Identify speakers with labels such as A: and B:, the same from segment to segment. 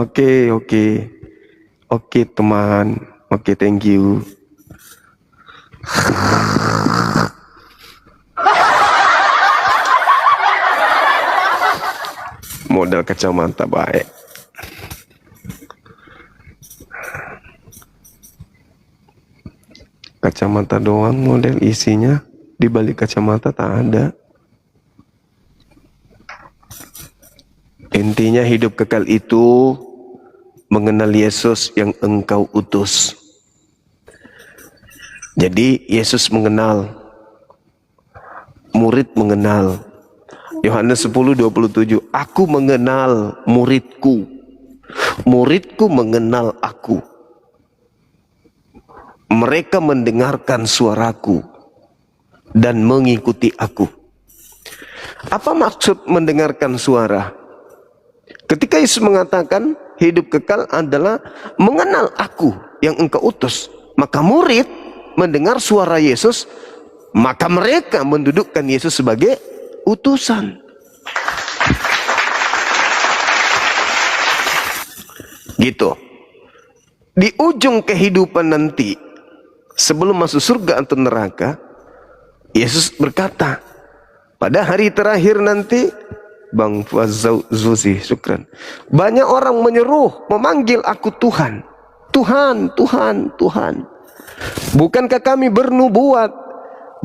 A: Oke, oke. Oke, teman. Oke, thank you. Model kacamata baik. Kacamata doang model, isinya di balik kacamata tak ada. Intinya hidup kekal itu mengenal Yesus yang engkau utus. Jadi Yesus mengenal, murid mengenal. Yohanes 10:27, aku mengenal muridku, muridku mengenal aku. Mereka mendengarkan suaraku dan mengikuti aku. Apa maksud mendengarkan suara? Ketika Yesus mengatakan hidup kekal adalah mengenal aku yang engkau utus, maka murid mendengar suara Yesus, maka mereka mendudukkan Yesus sebagai utusan. Gitu. Di ujung kehidupan nanti, sebelum masuk surga atau neraka, Yesus berkata, pada hari terakhir nanti, Bang Zuzi, syukran. Banyak orang menyeru, memanggil aku Tuhan. Tuhan, Tuhan, Tuhan. Bukankah kami bernubuat?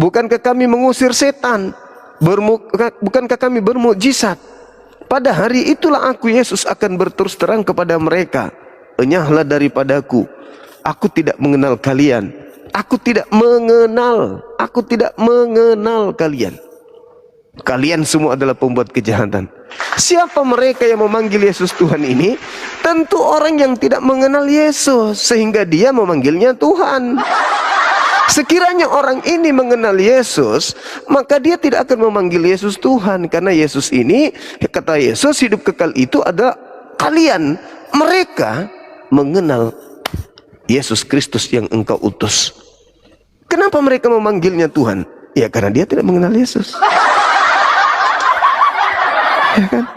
A: Bukankah kami mengusir setan? Bukankah kami bermukjizat? Pada hari itulah aku, Yesus, akan berterus terang kepada mereka. Enyahlah daripadaku. Aku tidak mengenal kalian. Aku tidak mengenal kalian. Kalian semua adalah pembuat kejahatan. Siapa mereka yang memanggil Yesus Tuhan ini? Tentu orang yang tidak mengenal Yesus, sehingga dia memanggilnya Tuhan. Sekiranya orang ini mengenal Yesus, maka dia tidak akan memanggil Yesus Tuhan. Karena Yesus ini, kata Yesus, hidup kekal itu ada kalian. Mereka mengenal Yesus Kristus yang engkau utus. Kenapa mereka memanggilnya Tuhan? Ya karena dia tidak mengenal Yesus. Ya kan?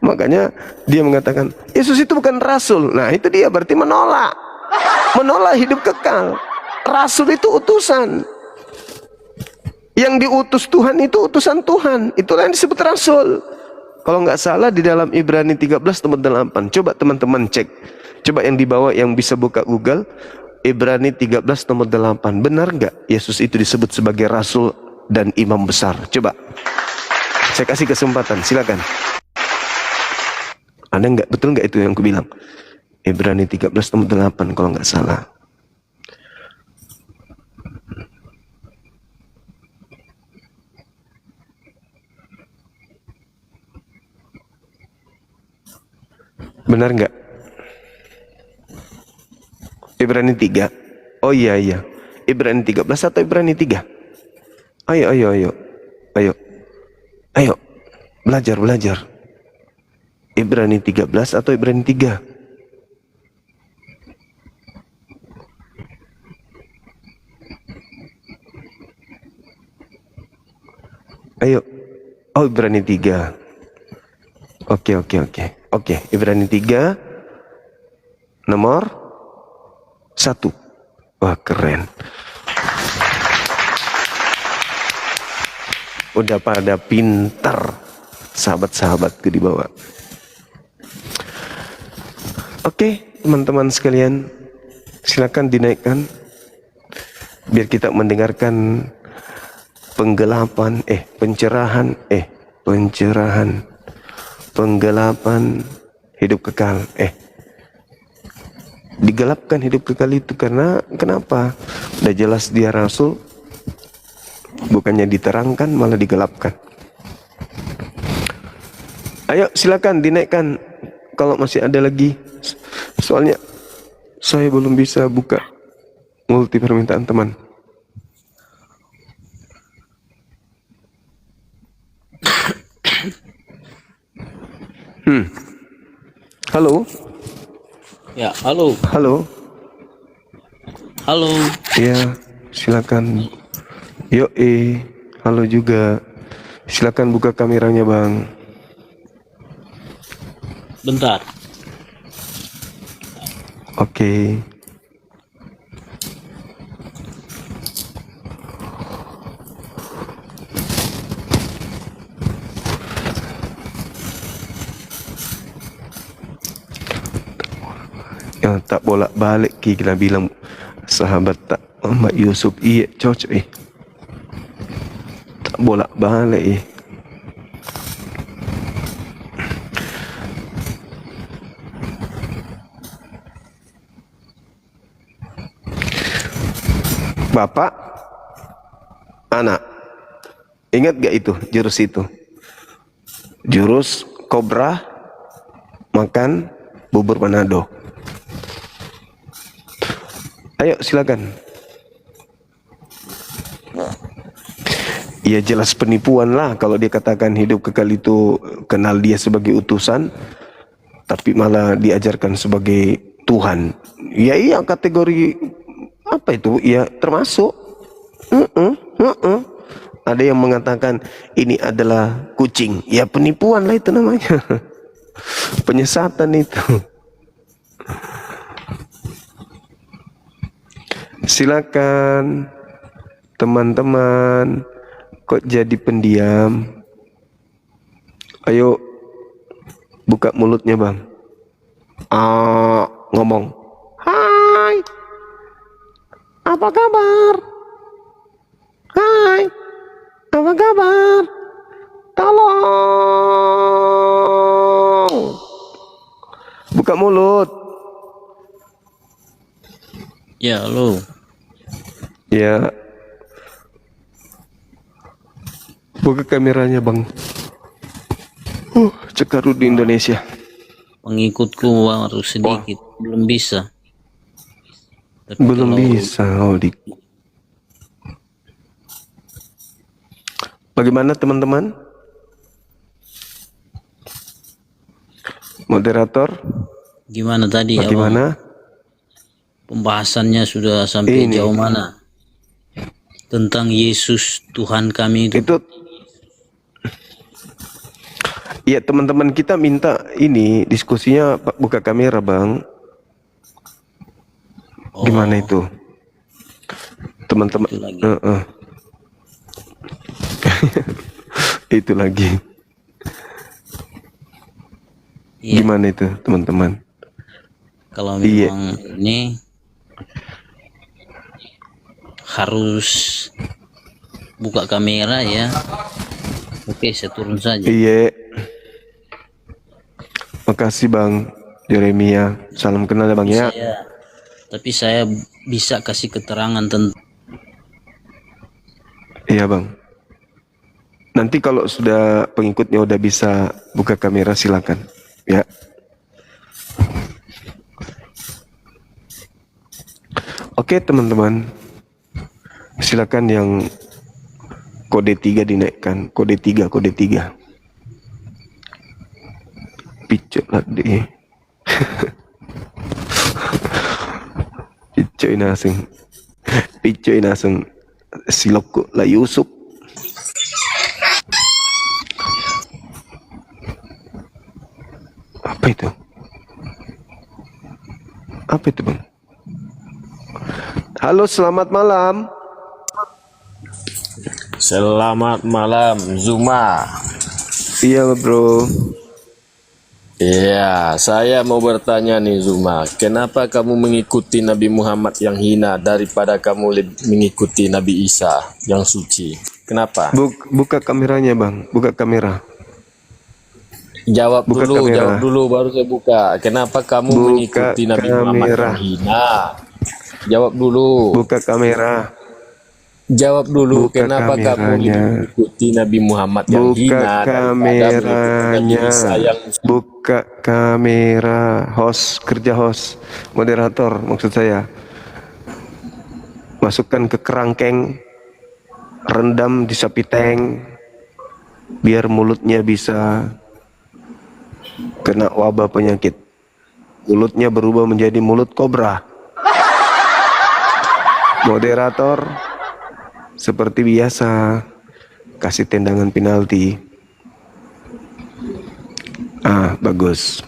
A: Makanya dia mengatakan Yesus itu bukan rasul. Nah itu dia berarti menolak hidup kekal. Rasul itu utusan. Yang diutus Tuhan itu utusan Tuhan. Itulah yang disebut rasul. Kalau nggak salah di dalam Ibrani 13:8. Coba teman-teman cek. Coba yang di bawah yang bisa buka Google, Ibrani 13:8. Benar nggak Yesus itu disebut sebagai rasul dan imam besar? Coba. Saya kasih kesempatan, silakan. Ada nggak, betul nggak itu yang aku bilang? Ibrani 13:8 kalau nggak salah. Benar nggak? Ibrani 3. Oh iya. Ibrani 13 atau Ibrani 3? Ayo. Ayo, belajar. Ibrani 13 atau Ibrani 3? Ayo. Oh, Ibrani 3. Oke. Ibrani 3 nomor 1. Wah, keren. Udah pada pintar sahabat-sahabatku di bawah. Oke, teman-teman sekalian, silakan dinaikkan biar kita mendengarkan penggelapan hidup kekal. Digelapkan hidup kekal itu karena kenapa? Udah jelas dia rasul, bukannya diterangkan malah digelapkan. Ayo silakan dinaikkan kalau masih ada lagi. Soalnya saya belum bisa buka multi permintaan teman. Halo.
B: Ya, halo.
A: Ya, silakan. Halo juga. Silakan buka kameranya, Bang.
B: Bentar.
A: Oke. Yang tak bolak-balik kita bilang sahabat tak Muhammad Yusuf iya cocok tak bolak-balik Bapak anak ingat gak itu jurus kobra makan bubur Manado. Ayo silakan. Ya jelas penipuan lah kalau dia katakan hidup kekal itu kenal dia sebagai utusan tapi malah diajarkan sebagai Tuhan. Ya iya kategori apa itu? Ya termasuk. Ada yang mengatakan ini adalah kucing. Ya penipuan lah itu namanya. Penyesatan itu. Silakan teman-teman, kok jadi pendiam? Ayo buka mulutnya bang. Ngomong. Hai, apa kabar? Hai, apa kabar? Tolong. Buka mulut.
B: Ya, halo.
A: Ya. Buka kameranya bang. Cekaru di Indonesia.
B: Pengikutku baru sedikit, belum bisa. Tapi
A: Belum
B: kalau
A: bisa. Bagaimana teman-teman? Moderator?
B: gimana tadi?
A: Bagaimana?
B: Pembahasannya sudah sampai
A: Ini.
B: jauh mana? Tentang Yesus Tuhan kami itu.
A: Itu ya teman-teman kita minta ini diskusinya Pak buka kamera bang. Gimana itu? Teman-teman.
B: Itu lagi.
A: Itu lagi.
B: Iya.
A: Gimana itu teman-teman?
B: Kalau memang ini harus buka kamera ya. Oke, saya turun saja.
A: Iya. Makasih bang Jeremia. Salam kenal ya bang ya.
B: Tapi saya bisa kasih keterangan tentang.
A: Iya bang. Nanti kalau sudah pengikutnya udah bisa buka kamera silakan ya. Oke teman-teman, silakan yang kode 3 dinaikkan. Kode 3. Picok lah deh. Picok inaseng. Silokku lah Yusuf. Apa itu? Apa itu bang? Halo, selamat malam.
C: Selamat malam, Zuma.
A: Iya bro.
C: Iya, saya mau bertanya nih Zuma, kenapa kamu mengikuti Nabi Muhammad yang hina daripada kamu mengikuti Nabi Isa yang suci? Kenapa?
A: Buka kameranya bang, buka kamera.
C: Jawab
A: Buka
C: dulu,
A: kamera.
C: jawab dulu baru saya buka. Kenapa kamu
A: Buka
C: mengikuti Nabi Muhammad
A: kamera.
C: yang hina? Jawab dulu.
A: Buka kamera.
C: Jawab dulu,
A: Buka
C: kenapa kamu
A: kameranya.
C: mengikuti Nabi Muhammad yang
A: Buka
C: hina daripada mengikuti Nabi
A: kameranya.
C: Isa yang
A: Buka kamera. Host, kerja host, moderator maksud saya. Masukkan ke kerangkeng, rendam di sapi tank, biar mulutnya bisa kena wabah penyakit. Mulutnya berubah menjadi mulut kobra. Moderator seperti biasa kasih tendangan penalti. Bagus.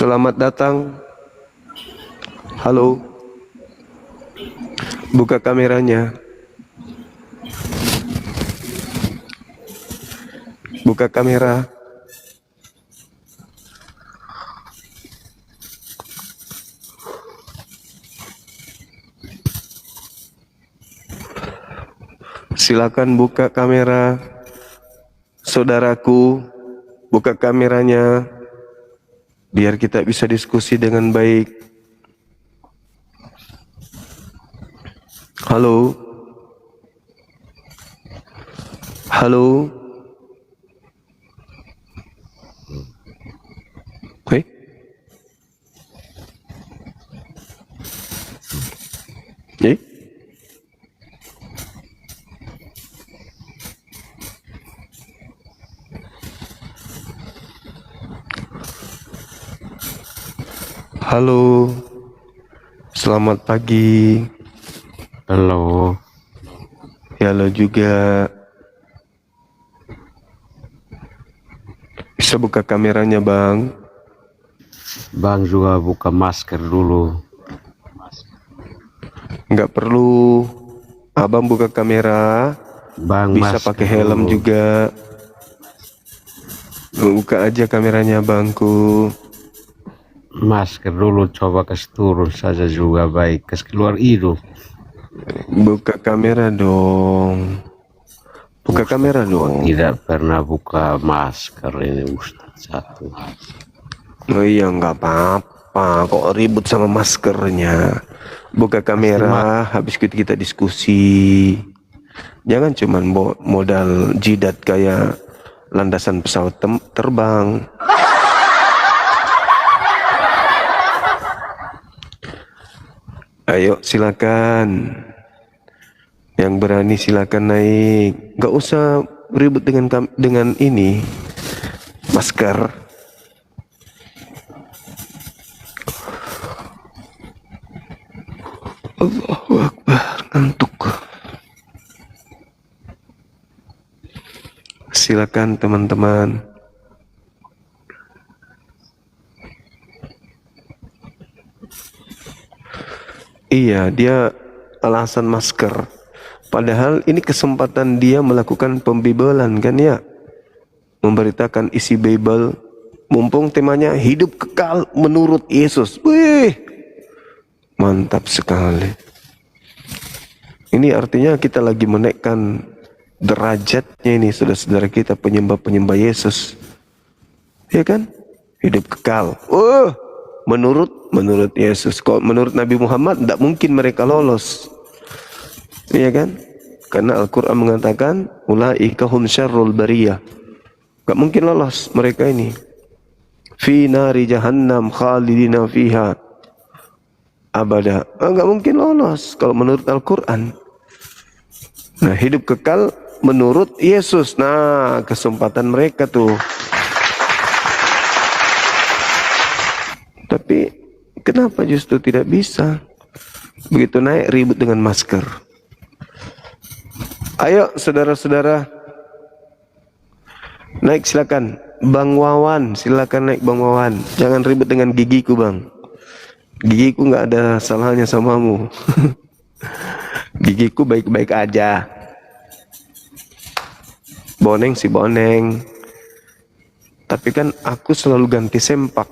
A: Selamat datang. Halo. Buka kameranya. Buka kamera. Silakan buka kamera. Saudaraku, buka kameranya. Biar kita bisa diskusi dengan baik. Halo. Halo. Hei. Eh? Halo. Selamat pagi.
D: Halo,
A: Ya, halo juga. Bisa buka kameranya, Bang?
D: Bang juga buka masker dulu.
A: Nggak perlu. Abang buka kamera.
D: Bang
A: Bisa
D: masker
A: pakai helm
D: dulu.
A: juga. Buka aja kameranya, Bangku.
D: Masker dulu, coba kasih turun saja juga baik. Kasih keluar hidung.
A: Buka kamera dong. Buka kamera dong.
D: Tidak pernah buka masker ini Ustadz satu.
A: Oh iya, nggak apa-apa. Kok ribut sama maskernya? Buka kamera, habis itu kita diskusi. Jangan cuman modal jidat kayak landasan pesawat terbang. Ayo silakan. Yang berani silakan naik. Gak usah ribut dengan ini masker. Allahu Akbar, ngantuk. Silakan teman-teman. Iya, dia alasan masker. Padahal ini kesempatan dia melakukan pembibelan kan ya. Memberitakan isi Bible. Mumpung temanya hidup kekal menurut Yesus. Wih, mantap sekali. Ini artinya kita lagi menaikkan derajatnya ini saudara-saudara kita penyembah-penyembah Yesus. Ya kan? Hidup kekal. Oh, menurut Yesus. Kalau menurut Nabi Muhammad tidak mungkin mereka lolos. Iya kan? Karena Al-Quran mengatakan ulaika hum syarrul bariyah. Gak mungkin lolos mereka ini. Fi nari jahannam khalidina fiha abada. Gak mungkin lolos kalau menurut Al-Quran. Nah, hidup kekal menurut Yesus. Nah, kesempatan mereka tuh. Tapi kenapa justru tidak bisa? Begitu naik ribut dengan masker. Ayo saudara-saudara, naik silakan. Bang Wawan, silakan naik Bang Wawan. Jangan ribut dengan gigiku, Bang. Gigiku nggak ada salahnya samamu. Gigiku baik-baik aja. Boneng sih boneng. Tapi kan aku selalu ganti sempak.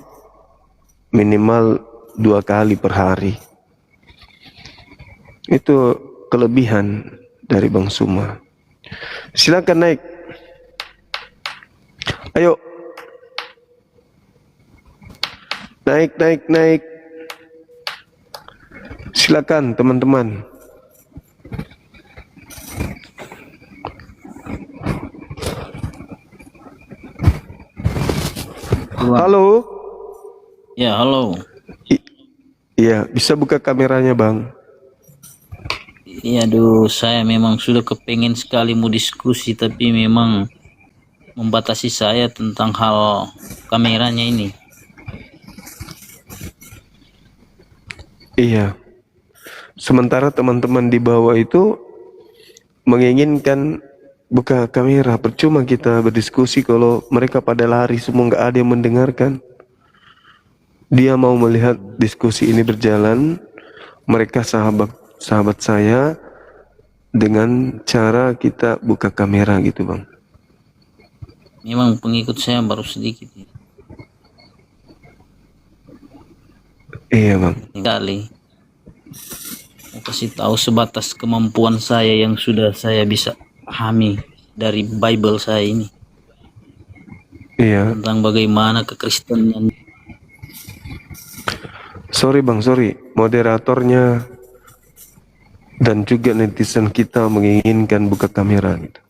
A: Minimal 2 kali per hari. Itu kelebihan dari Bang Suma. Silakan naik. Ayo. Naik. Silakan teman-teman. Halo.
B: Ya, halo.
A: Iya, bisa buka kameranya, Bang.
B: Iya, aduh, saya memang sudah kepengen sekali mau diskusi, tapi memang membatasi saya tentang hal kameranya ini.
A: Iya. Sementara teman-teman di bawah itu menginginkan buka kamera. Percuma kita berdiskusi kalau mereka pada lari semua, nggak ada yang mendengarkan. Dia mau melihat diskusi ini berjalan. Mereka sahabat saya, dengan cara kita buka kamera gitu bang.
B: Memang pengikut saya baru sedikit ya.
A: Iya bang.
B: Kali mau kasih tahu sebatas kemampuan saya yang sudah saya bisa pahami dari Bible saya ini
A: Iya.
B: tentang bagaimana kekristenan.
A: Sorry bang, sorry. Moderatornya dan juga netizen kita menginginkan buka kamera gitu.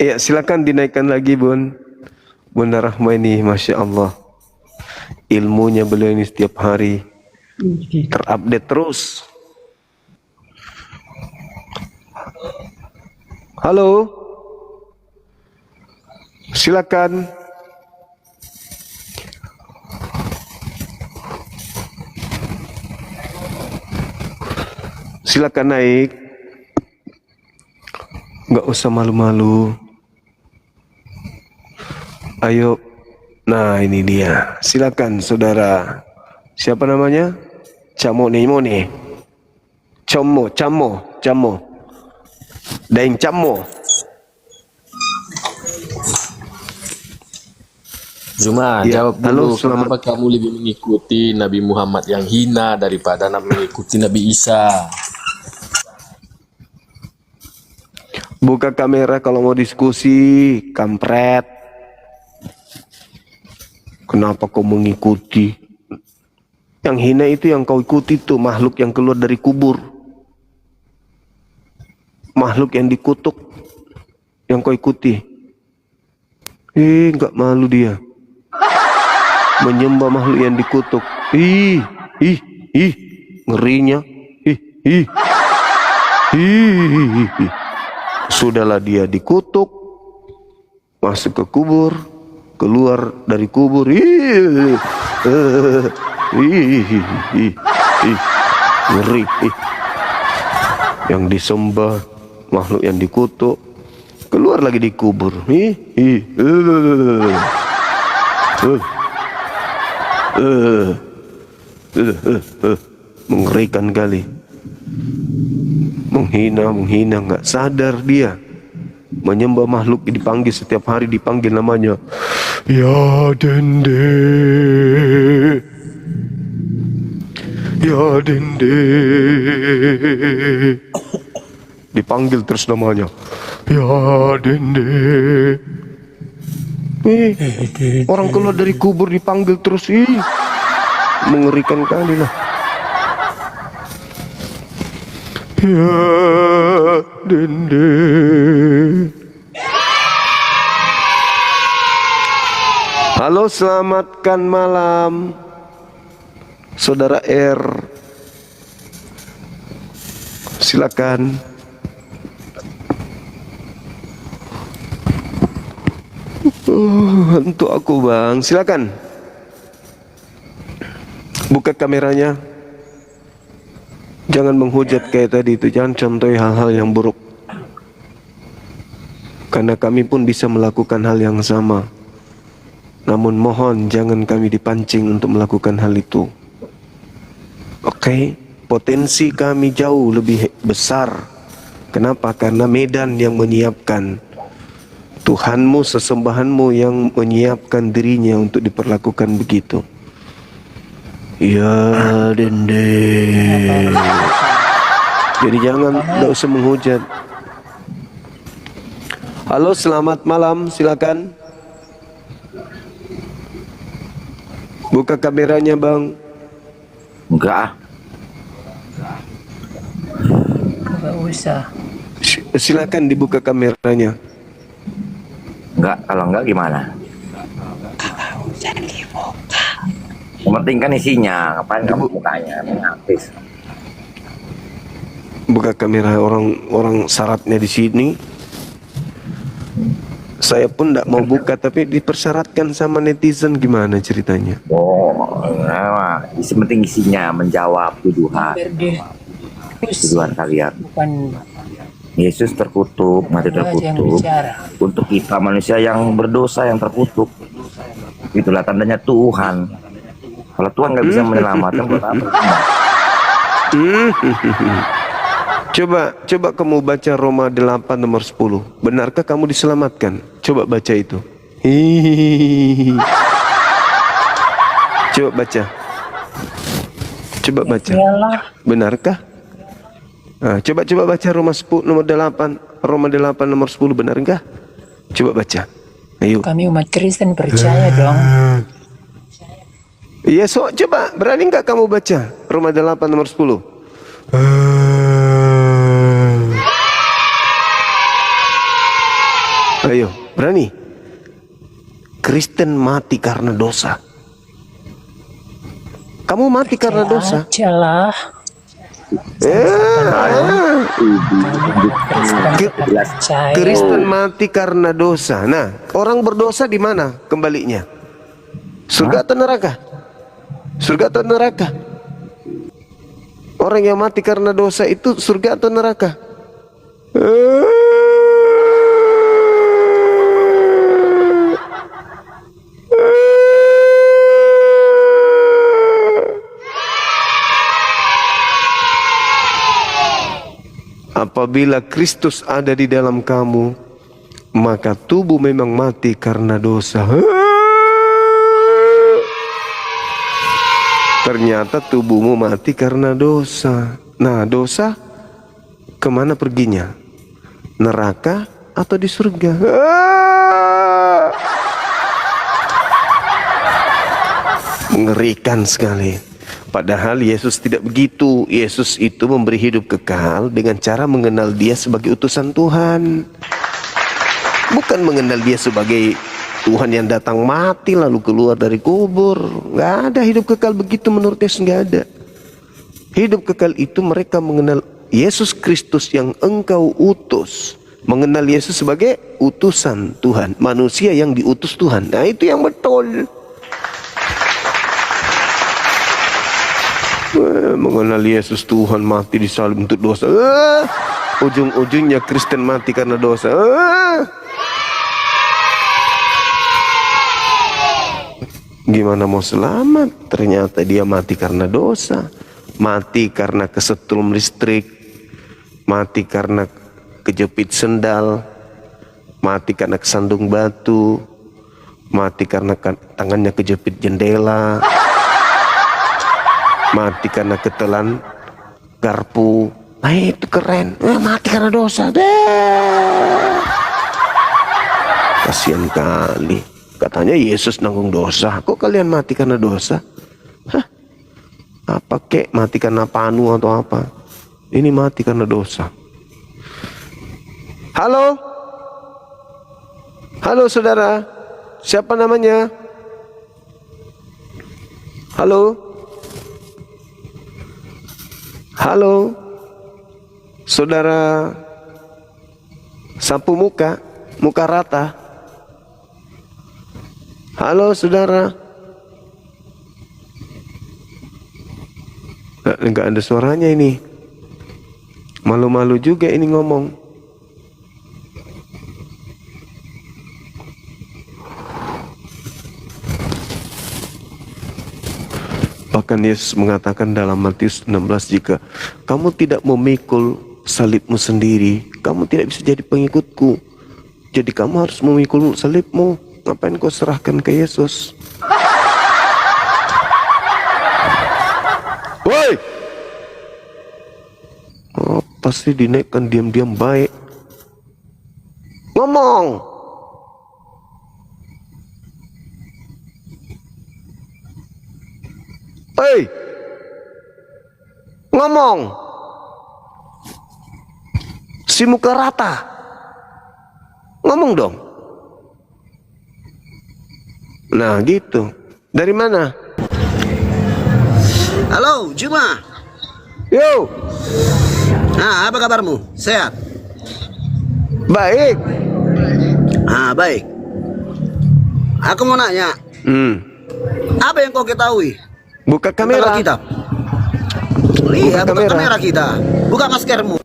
A: Iya, silakan dinaikkan lagi Bun. Bunda Rahmaini, Masya Allah. Ilmunya beliau ini setiap hari terupdate terus. Halo. Silakan. Silakan naik. Nggak usah malu-malu. Ayo. Nah, ini dia. Silakan saudara. Siapa namanya? Camo nih. Camo. Daeng Camo.
C: Zuma,
A: Ya,
C: jawab
A: halo,
C: dulu. Kenapa kamu lebih mengikuti Nabi Muhammad yang hina daripada mengikuti Nabi Isa?
A: Buka kamera kalau mau diskusi, kampret. Kenapa kau mengikuti? Yang hina itu yang kau ikuti tuh makhluk yang keluar dari kubur. Makhluk yang dikutuk yang kau ikuti. Enggak malu dia. Menyembah makhluk yang dikutuk. Ngerinya. Sudahlah dia dikutuk, masuk ke kubur, keluar dari kubur. Ngeri. Yang disembah, makhluk yang dikutuk, keluar lagi di kubur. Mengerikan kali. Menghina, nggak sadar dia. Menyembah makhluk dipanggil setiap hari, dipanggil namanya. Ya Dende. Ya Dende. Dipanggil terus namanya. Ya Dende. Orang keluar dari kubur dipanggil terus. Mengerikan kali lah. Ya Dende. Halo, selamatkan malam Saudara R. Silakan. Untuk aku bang, silakan. Buka kameranya. Jangan menghujat kayak tadi itu. Jangan contohi hal-hal yang buruk. Karena kami pun bisa melakukan hal yang sama. Namun mohon jangan kami dipancing untuk melakukan hal itu. Oke? Potensi kami jauh lebih besar. Kenapa? Karena medan yang menyiapkan. Tuhanmu, sesembahanmu yang menyiapkan dirinya untuk diperlakukan begitu. Ya Dende. Jadi jangan, tidak usah menghujat. Halo, selamat malam, silakan. Buka kameranya bang.
E: Enggak.
F: Enggak usah.
A: Silakan dibuka kameranya.
E: Enggak, kalau enggak gimana? Yang penting kan isinya, ngapain kamu mukanya habis.
A: Buka kamera, orang syaratnya di sini. Saya pun tidak mau buka tapi dipersyaratkan sama netizen, gimana ceritanya?
E: Oh, nah, penting isinya menjawab tuduhan.
F: Terus
E: Tuduhan kalian.
F: bukan
E: Yesus terkutuk, mati
F: Allah yang
E: terkutuk.
F: bicara.
E: Untuk kita manusia yang berdosa yang terkutuk. Itulah tandanya Tuhan. Kalau Tuhan nggak bisa menyelamatkan, buat apa?
A: Coba kamu baca Roma 8 nomor 10. Benarkah kamu diselamatkan? Coba baca itu. Hihihi. Coba baca. Coba baca.
F: Iyalah,
A: Benarkah? Nah, coba baca Roma 10 nomor 8. Roma 8 nomor 10 benarkah? Coba baca. Ayo.
F: kami umat Kristen percaya dong.
A: Iya, coba berani nggak kamu baca Roma 8 nomor 10? Ayo, berani. Kristen mati karena dosa. Kamu mati karena dosa.
F: Aja lah. Percaya.
A: Kristen mati karena dosa. Nah, orang berdosa di mana kembalinya? Surga atau neraka? Surga atau neraka? Orang yang mati karena dosa itu surga atau neraka? Apabila Kristus ada di dalam kamu, maka tubuh memang mati karena dosa. Ternyata tubuhmu mati karena dosa. Nah, dosa kemana perginya? Neraka atau di surga? Mengerikan sekali. Padahal Yesus tidak begitu. Yesus itu memberi hidup kekal dengan cara mengenal Dia sebagai utusan Tuhan. Bukan mengenal Dia sebagai Tuhan yang datang mati lalu keluar dari kubur. Nggak ada hidup kekal begitu menurut Yesus, nggak ada. Hidup kekal itu mereka mengenal Yesus Kristus yang engkau utus. Mengenal Yesus sebagai utusan Tuhan, manusia yang diutus Tuhan. Nah, itu yang betul. Mengenal Yesus Tuhan mati di salib untuk dosa. Ujung-ujungnya Kristen mati karena dosa. Gimana mau selamat? Ternyata dia mati karena dosa. Mati karena kesetrum listrik. Mati karena kejepit sendal. Mati karena kesandung batu. Mati karena tangannya kejepit jendela. Mati karena ketelan garpu. Nah, itu keren. Mati karena dosa. Kasian kali. Katanya Yesus nanggung dosa. Kok kalian mati karena dosa? Hah? Apa kek? Mati karena panu atau apa? Ini mati karena dosa. Halo? Halo saudara. Siapa namanya? Halo? Halo, saudara sapu muka rata. Halo, saudara. Enggak ada suaranya ini. Malu-malu juga ini ngomong. Bahkan Yesus mengatakan dalam Matius 16, jika kamu tidak memikul salibmu sendiri, kamu tidak bisa jadi pengikutku. Jadi kamu harus memikul salibmu. Ngapain kau serahkan ke Yesus? Woi! Oh, pasti dinaikkan diam-diam baik. Ngomong! Hei, ngomong, si muka rata, ngomong dong. Nah gitu, dari mana?
G: Halo, Juma.
A: Yo,
G: Nah, apa kabarmu? Sehat?
A: baik.
G: Baik. Aku mau nanya, apa yang kau ketahui?
A: Buka
G: tentang
A: kamera.
G: Alkitab? Iya, buka
A: kamera.
G: kamera kita. Buka maskermu.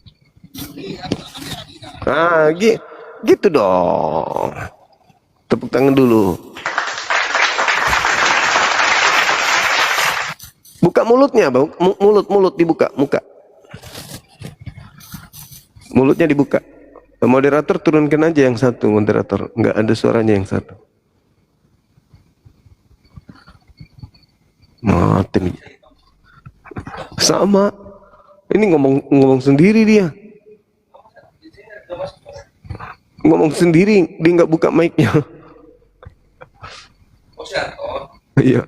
A: Ah, gitu dong. Tepuk tangan dulu. Buka mulutnya, Bang. Mulut dibuka, muka. Mulutnya dibuka. Moderator turunkan aja yang satu, moderator. Enggak ada suaranya yang satu. Mati. Sama. Ini ngomong sendiri dia. Ngomong sendiri, dia nggak buka mic-nya. Iya.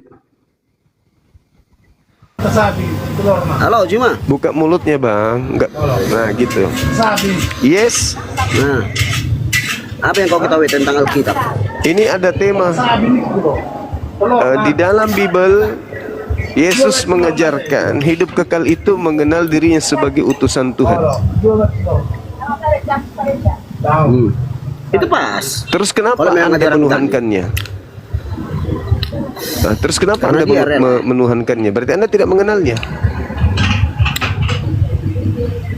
G: Halo Juma.
A: Buka mulutnya, Bang. Enggak. Nah, gitu. Yes.
G: Nah, apa yang kau ketahui tentang Alkitab?
A: Ini ada tema. Di dalam Bible, Yesus mengajarkan hidup kekal itu mengenal dirinya sebagai utusan Tuhan.
G: Itu pas.
A: Terus kenapa
G: Kalau memang
A: Anda
G: ajaran
A: menuhankannya? Nah, terus kenapa
G: Karena
A: Anda
G: dia rela.
A: menuhankannya? Berarti Anda tidak mengenalnya.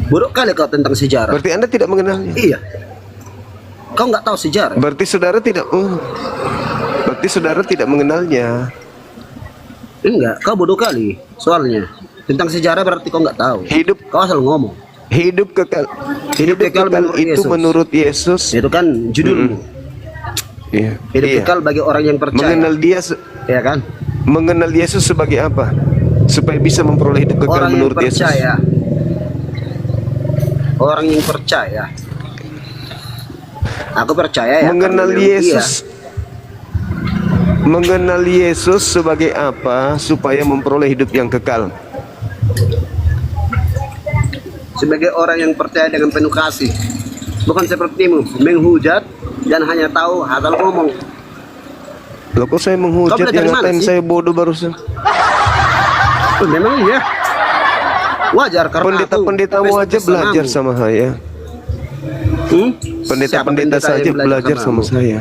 G: Buruk kali kau tentang sejarah.
A: Berarti Anda tidak mengenalnya.
G: Iya. Kau nggak tahu sejarah.
A: Berarti saudara tidak. Berarti saudara tidak mengenalnya.
G: Enggak, kau bodoh kali. Soalnya tentang sejarah berarti kau nggak tahu. Kau asal ngomong.
A: Hidup kekal. Hidup kekal
G: menurut
A: itu
G: Yesus.
A: menurut Yesus.
G: Itu kan judulmu.
A: Iya.
G: Hidup
A: Iya.
G: kekal bagi orang yang percaya.
A: Mengenal dia,
G: Ya kan?
A: mengenal Yesus sebagai apa? Supaya bisa memperoleh hidup kekal
G: Orang yang
A: menurut Yesus.
G: percaya. Orang yang percaya. Aku percaya ya.
A: Mengenal
G: karena memang
A: Yesus. Mengenal Yesus sebagai apa? Supaya memperoleh hidup yang kekal.
G: Sebagai orang yang percaya dengan penuh kasih, bukan sepertimu menghujat dan hanya tahu asal ngomong.
A: Loh, kok saya
G: Kau
A: menghujat?
G: belajar
A: Yang
G: di mana
A: ngatain
G: sih?
A: saya bodoh barusan.
G: Memang iya. Wajar karena
A: Pendeta-pendetamu
G: aku
A: aja belajar sama saya. Pendeta-pendeta
G: Siapa
A: saja
G: yang
A: belajar sama
G: kamu?
A: saya.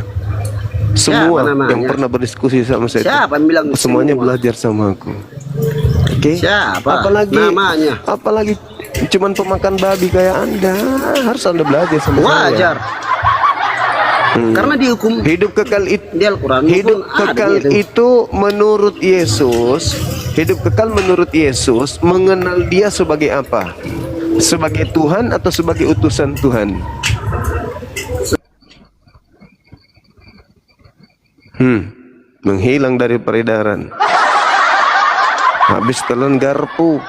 A: Semua
G: namanya?
A: yang pernah berdiskusi sama saya,
G: Siapa yang bilang
A: semuanya
G: semua?
A: belajar sama aku. Oke?
G: Siapa
A: Apalagi
G: namanya?
A: Apalagi cuman pemakan babi kayak Anda, harus Anda belajar sama saya.
G: Wajar. Karena dihukum
A: Hidup kekal itu
G: di Al-Quran.
A: Hidup
G: pun ada
A: kekal
G: gitu.
A: itu menurut Yesus, hidup kekal menurut Yesus mengenal dia sebagai apa? Sebagai Tuhan atau sebagai utusan Tuhan? Menghilang dari peredaran. Habis telan garpu.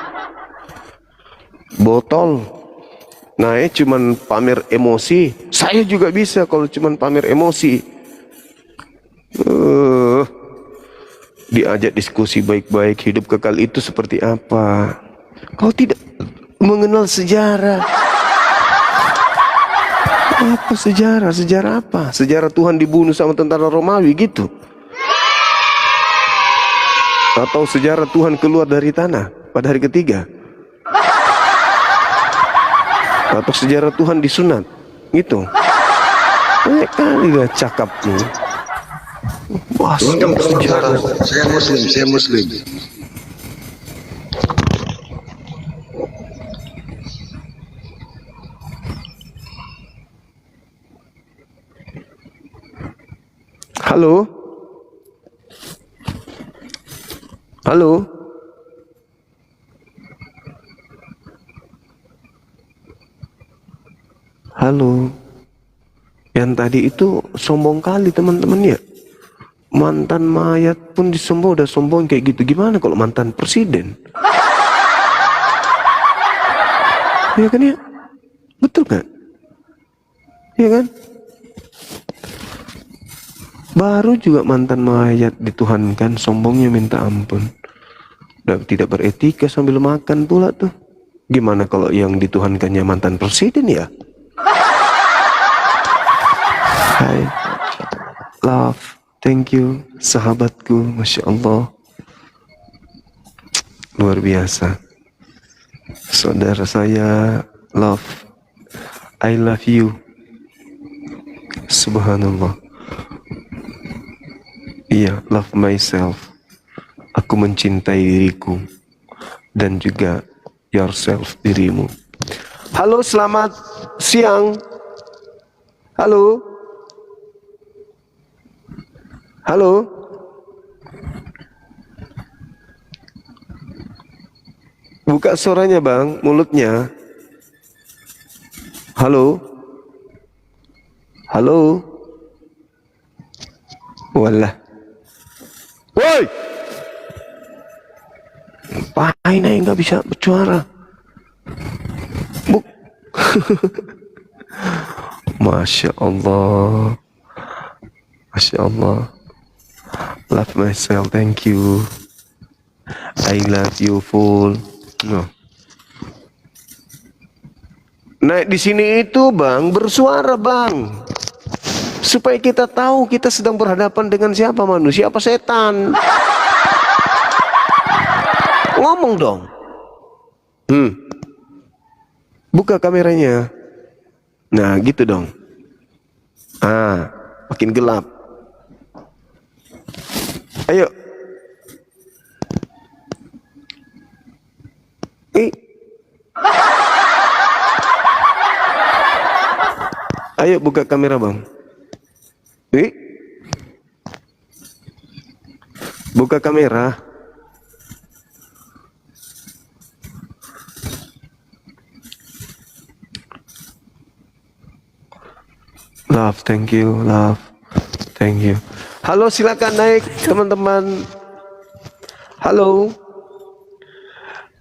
A: Botol. Nah, cuman pamer emosi. Saya juga bisa kalau cuman pamer emosi. Diajak diskusi baik-baik, hidup kekal itu seperti apa? Kau tidak mengenal sejarah. Apa sejarah? Sejarah apa? Sejarah Tuhan dibunuh sama tentara Romawi gitu? Atau sejarah Tuhan keluar dari tanah pada hari ketiga? Atau sejarah Tuhan disunat gitu? Banyak kali lah cakapnya. Wah, sejarah.
H: Saya muslim.
A: Halo? Halo? Halo? Yang tadi itu sombong kali teman-teman ya. Mantan mayat pun disombong, udah sombong kayak gitu. Gimana kalau mantan presiden? Ya kan ya? Betul kan? Ya kan? Baru juga mantan mayat dituhankan, sombongnya minta ampun. Udah tidak beretika sambil makan pula tuh. Gimana kalau yang dituhankannya mantan presiden ya? Hai, love, thank you, sahabatku, Masya Allah. Luar biasa. Saudara saya, love, I love you. Subhanallah. Iya, love myself. Aku mencintai diriku. Dan juga yourself, dirimu. Halo, selamat siang. Halo? Halo? Buka suaranya bang, mulutnya. Halo? Halo? Walah. Woi! Ngapain aja nggak bisa bersuara? Buk. Masya Allah. Masya Allah. Love myself, thank you. I love you full. No. Nah di sini itu bang bersuara bang, supaya kita tahu kita sedang berhadapan dengan siapa, manusia apa setan. Ngomong dong. Buka kameranya. Nah gitu dong. Makin gelap. Ayo. Ayo buka kamera bang. Buka kamera. Love, thank you, love, thank you. Halo, silakan naik teman-teman. Halo,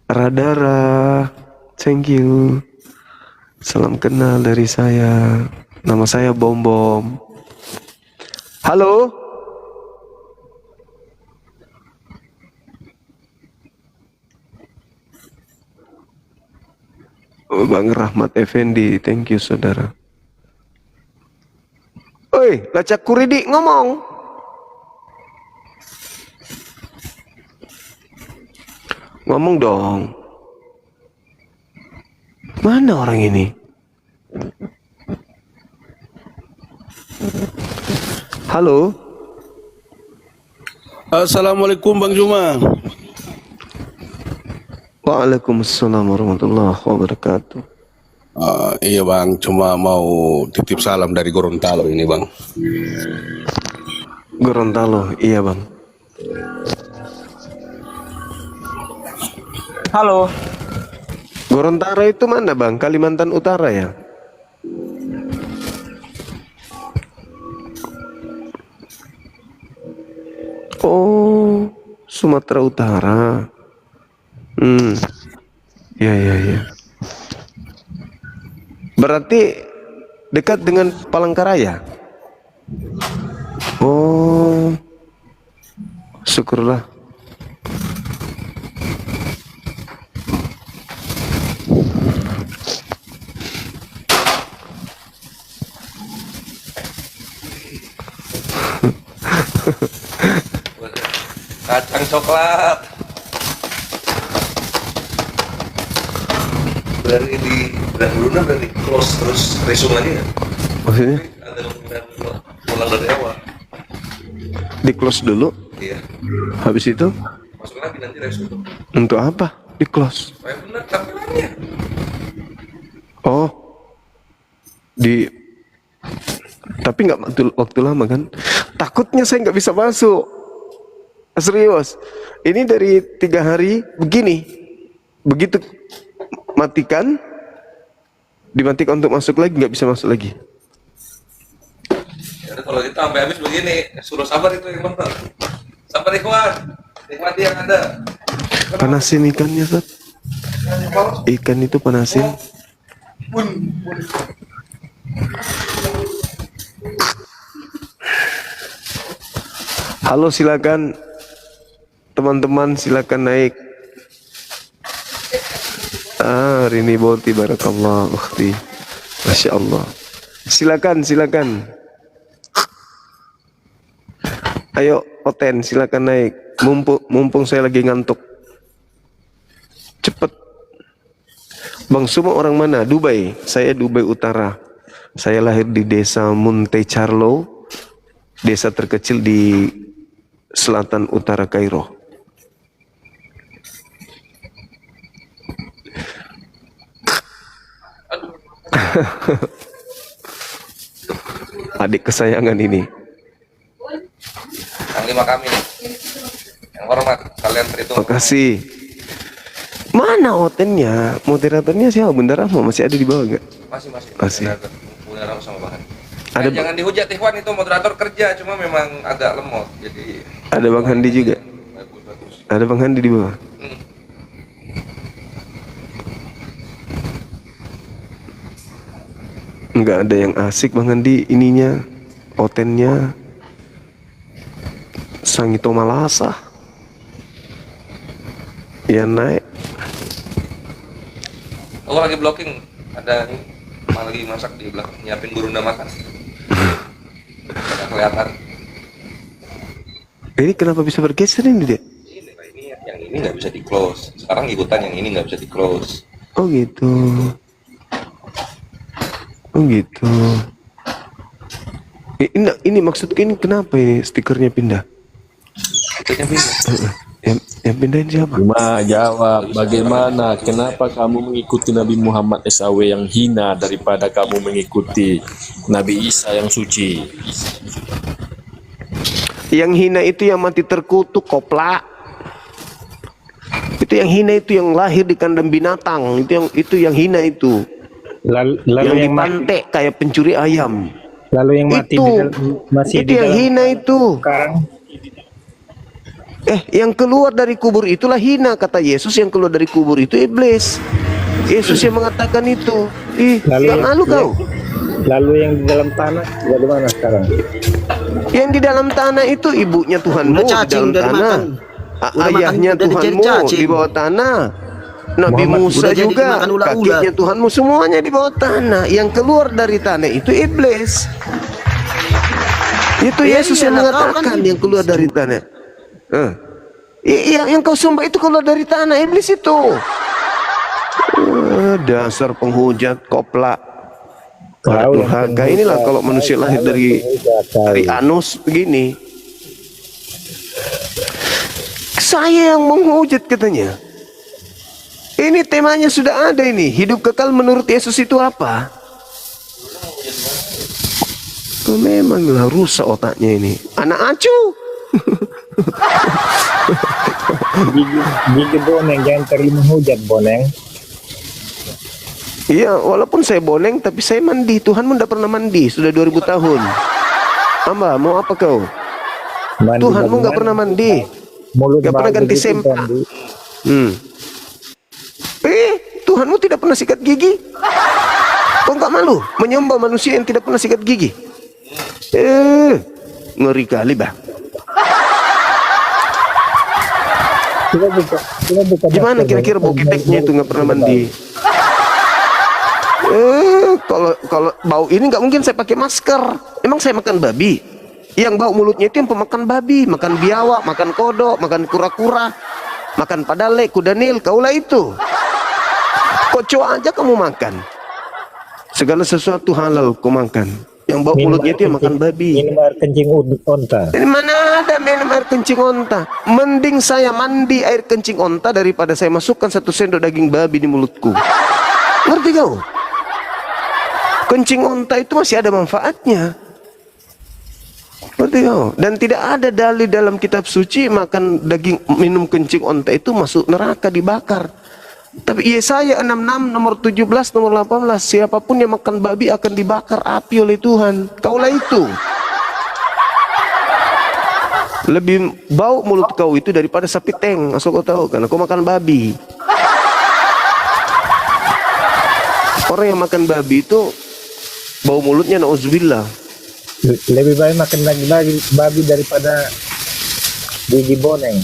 A: Radara, thank you. Salam kenal dari saya. Nama saya Bom Bom. Halo. Bang Rahmat Effendi, thank you saudara. Oi, Lacak Kuridi ngomong. Ngomong dong. Mana orang ini? Halo.
I: Assalamualaikum Bang Juma.
A: Waalaikumsalam warahmatullahi wabarakatuh.
I: Iya Bang, cuma mau titip salam dari Gorontalo ini Bang.
A: Gorontalo, iya Bang.
E: Halo.
A: Gorontalo itu mana Bang? Kalimantan Utara ya? Oh, Sumatera Utara. Ya. Berarti dekat dengan Palangkaraya? Oh, syukurlah.
J: Kacang coklat dari lunak dari close terus resum lagi kan?
A: Maksudnya?
J: Ada kemungkinan pulang dari awal.
A: Di close dulu?
J: Iya.
A: Habis itu?
J: Masuk lagi nanti resum.
A: Untuk apa? Di close?
J: Supaya benar tampilannya.
A: Oh, tapi nggak waktu lama kan? Takutnya saya nggak bisa masuk. Serius, ini dari 3 hari begini, begitu dimatikan untuk masuk lagi nggak bisa masuk lagi.
J: Ya kalau kita sampai habis begini, suruh sabar itu yang nonton. Sabar Ikhwan, nikmati yang ada.
A: Panasin ikannya, Sob. Ikan itu panasin. Halo, silakan. Teman-teman silakan naik. Rini Boti barakallah ukhti. Masya Allah. Silakan. Ayo Oten silakan naik. Mumpung saya lagi ngantuk. Cepet. Bang Sumo orang mana? Dubai. Saya Dubai Utara. Saya lahir di desa Monte Carlo, desa terkecil di selatan utara Kairo. adik kesayangan ini.
J: Yang 5 kami nih. Yang hormat, kalian perhitung.
A: Makasih. Mana otennya? Moderatornya siapa? Bunda Rahma masih ada di bawah nggak?
J: Masih.
A: Masih.
J: Punya Rahma sama Bahan.
A: Ada
J: Jangan dihujat Ikhwan, itu moderator kerja, cuma memang agak lemot. Jadi
A: Ada Bang Handi juga.
J: bagus.
A: Ada Bang Handi di bawah. Nggak ada yang asik Bang Handi ininya, otennya. Sangito Malasa. Ya naik.
J: Oh, lagi blocking. Ada ini lagi masak di belakang, nyiapin gurunda makan. Nggak kelihatan.
A: Ini kenapa bisa bergeser ini dia?
J: Ini yang ini nggak bisa di close. Sekarang ikutan yang ini nggak bisa di close.
A: Oh gitu. Oh gitu. Ini maksudku ini kenapa ini stikernya pindah?
J: Stikernya pindah.
A: Yang pindahin siapa?
C: Cuma jawab, bagaimana, kenapa kamu mengikuti Nabi Muhammad SAW yang hina daripada kamu mengikuti Nabi Isa yang suci?
A: Yang hina itu yang mati terkutuk, koplak. Itu yang hina itu yang lahir di kandang binatang. Itu yang hina itu.
K: Lalu
A: yang
K: yang
A: dipantek kayak pencuri ayam.
K: Lalu yang mati masih
A: itu yang hina itu.
K: Sekarang
A: yang keluar dari kubur itulah hina, kata Yesus. Yang keluar dari kubur itu iblis. Yesus yang mengatakan itu. Lalu kau.
K: Lalu yang di dalam tanah bagaimana sekarang?
A: Yang di dalam tanah itu ibunya Tuhanmu di dalam tanah. Ayahnya Tuhanmu di bawah tanah. Nabi Musa juga, kakinya Tuhanmu semuanya di bawah tanah. Yang keluar dari tanah itu iblis. Itu Yesus yang mengatakan yang keluar dari tanah. Yang kau sembah itu keluar dari tanah, iblis itu. Dasar penghujat, koplak, durhaka. Inilah kalau manusia lahir dari anus begini. Saya yang menghujat katanya. Ini temanya sudah ada ini. Hidup kekal menurut Yesus itu apa? Memanglah rusak otaknya ini. Anak acu.
K: Gigi boneng, jangan terlalu menghujat boneng.
A: Iya, walaupun saya boneng tapi saya mandi. Tuhanmu tidak pernah mandi sudah 2000 tahun. Hamba, mau apa kau? Tuhanmu nggak pernah mandi, nggak pernah ganti sempak. Tuhanmu tidak pernah sikat gigi. Kau nggak malu menyembah manusia yang tidak pernah sikat gigi? Ngeri kali bah. Gimana kira-kira bau keteknya itu nggak pernah mandi? Kalau bau ini nggak mungkin saya pakai masker. Emang saya makan babi? Yang bau mulutnya itu yang pemakan babi, makan biawak, makan kodok, makan kura-kura, makan padale, kuda nil, kaulah itu. Koco aja kamu makan. Segala sesuatu halal kau makan. Yang bau mulutnya itu yang makan babi.
K: Minum air kencing onta.
A: Ini mana ada minum air kencing onta? Mending saya mandi air kencing onta daripada saya masukkan 1 sendok daging babi di mulutku. Ngerti kau? Kencing onta itu masih ada manfaatnya. Ngerti kau? Dan tidak ada dalil dalam kitab suci makan daging, minum kencing onta itu masuk neraka, dibakar. Tapi Yesaya 66 nomor 17 nomor 18, siapapun yang makan babi akan dibakar api oleh Tuhan. Kaulah itu. Lebih bau mulut kau itu daripada sapi teng, asal kau tahu, karena kau makan babi. Orang yang makan babi itu bau mulutnya nauzubillah.
K: Lebih baik makan babi daripada gigi boneng.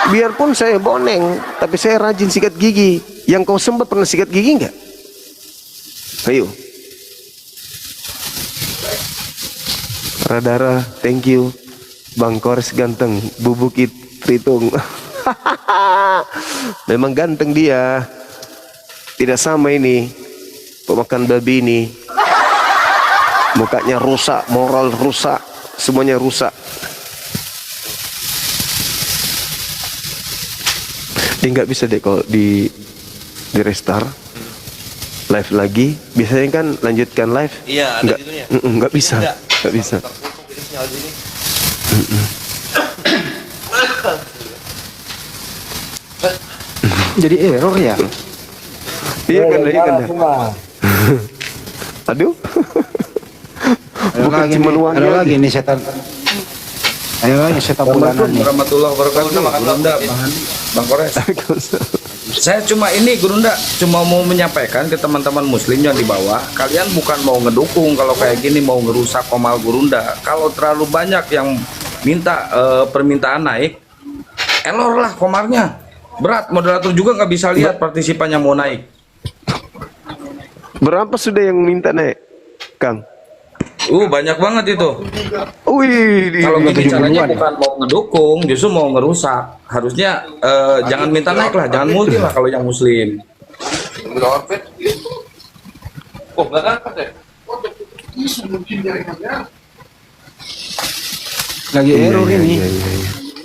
A: Biarpun saya boneng, tapi saya rajin sikat gigi. Yang kau sembah pernah sikat gigi enggak? Ayo. Radara, thank you. Bang Kores ganteng, Bubukit Tritung. Memang ganteng dia. Tidak sama ini pemakan babi ini. Mukanya rusak, moral rusak, semuanya rusak. Dia nggak bisa deh kalau di restart. live lagi. Biasanya kan lanjutkan live.
J: Iya, ada
A: Nggak,
J: itunya.
A: nggak bisa, nggak bisa.
J: Tertutup ini sinyal sini.
L: Jadi error ya.
A: Iya kan, iya kan. Aduh. Bukan cuma uangnya.
L: Ada lagi nih setan. Ayo lagi setan bulanan nih.
C: Warahmatullahi wabarakatuh. Gurunda, Bang Kores. Saya cuma ini Gurunda, cuma mau menyampaikan ke teman-teman muslim yang di bawah, kalian bukan mau ngedukung kalau kayak gini, mau ngerusak Komal Gurunda. Kalau terlalu banyak yang minta permintaan naik, elor lah komarnya. Berat, moderator juga nggak bisa lihat partisipan yang mau naik.
A: Berapa sudah yang minta naik, Kang?
C: Banyak banget itu.
A: Wih,
C: Kalau gini caranya bukan mau ngedukung, justru mau ngerusak. Harusnya jangan minta naik lah, jangan multi lah kalau yang muslim.
J: Oh, nggak angkat ya?
L: Lagi error ini.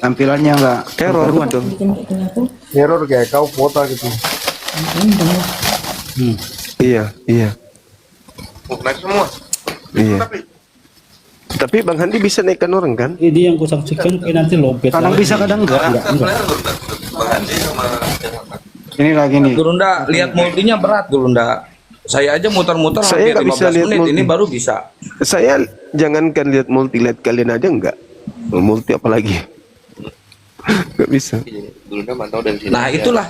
L: Tampilannya enggak
A: error betul.
K: Error kayak kau kuota gitu.
A: Iya, iya.
J: Oh, naik semua.
A: Iya. Tapi Bang Handi bisa naikkan orang kan?
M: Ini yang kusaksikan nanti lobet.
L: Kadang bisa kadang enggak.
A: Ini lagi nih.
C: Gurunda, lihat multinya berat Gurunda. Saya aja muter-muter
A: Saya
C: hampir
A: nggak bisa
C: 15
A: lihat
C: menit,
A: multi.
C: ini baru bisa.
A: Saya jangankan lihat multi, lihat kalian aja enggak. Multi apalagi? Enggak bisa.
J: Gurunda mantau dari sini.
C: Nah itulah,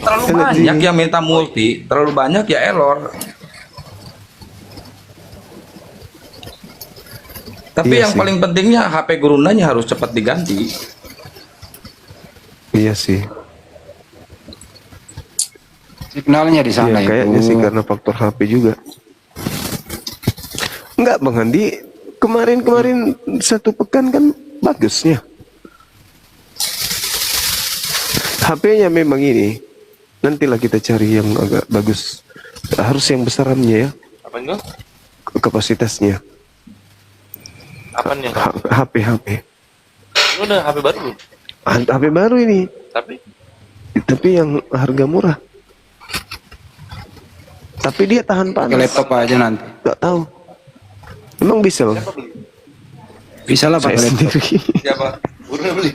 C: terlalu banyak yang minta multi, terlalu banyak ya error. Tapi
A: Iya
C: yang
A: sih.
C: paling pentingnya HP Gurundanya harus cepat diganti.
A: Iya sih.
L: Signalnya di sana
A: Iya, kayaknya
L: itu.
A: sih karena faktor HP juga. Enggak Bang Handi, kemarin satu pekan kan bagusnya. HP-nya memang ini. Nantilah kita cari yang agak bagus. Harus yang besarannya ya,
J: Apa itu?
A: kapasitasnya.
J: Apa nih?
A: HP.
J: Ini udah HP baru belum?
A: HP baru ini. Tapi yang harga murah. Tapi dia tahan panas.
L: Ke laptop aja nanti.
A: Gak tahu. Emang bisa Bang?
L: Bisa lah
A: Saya
L: pakai laptop.
A: sendiri.
J: Siapa? Udah beli.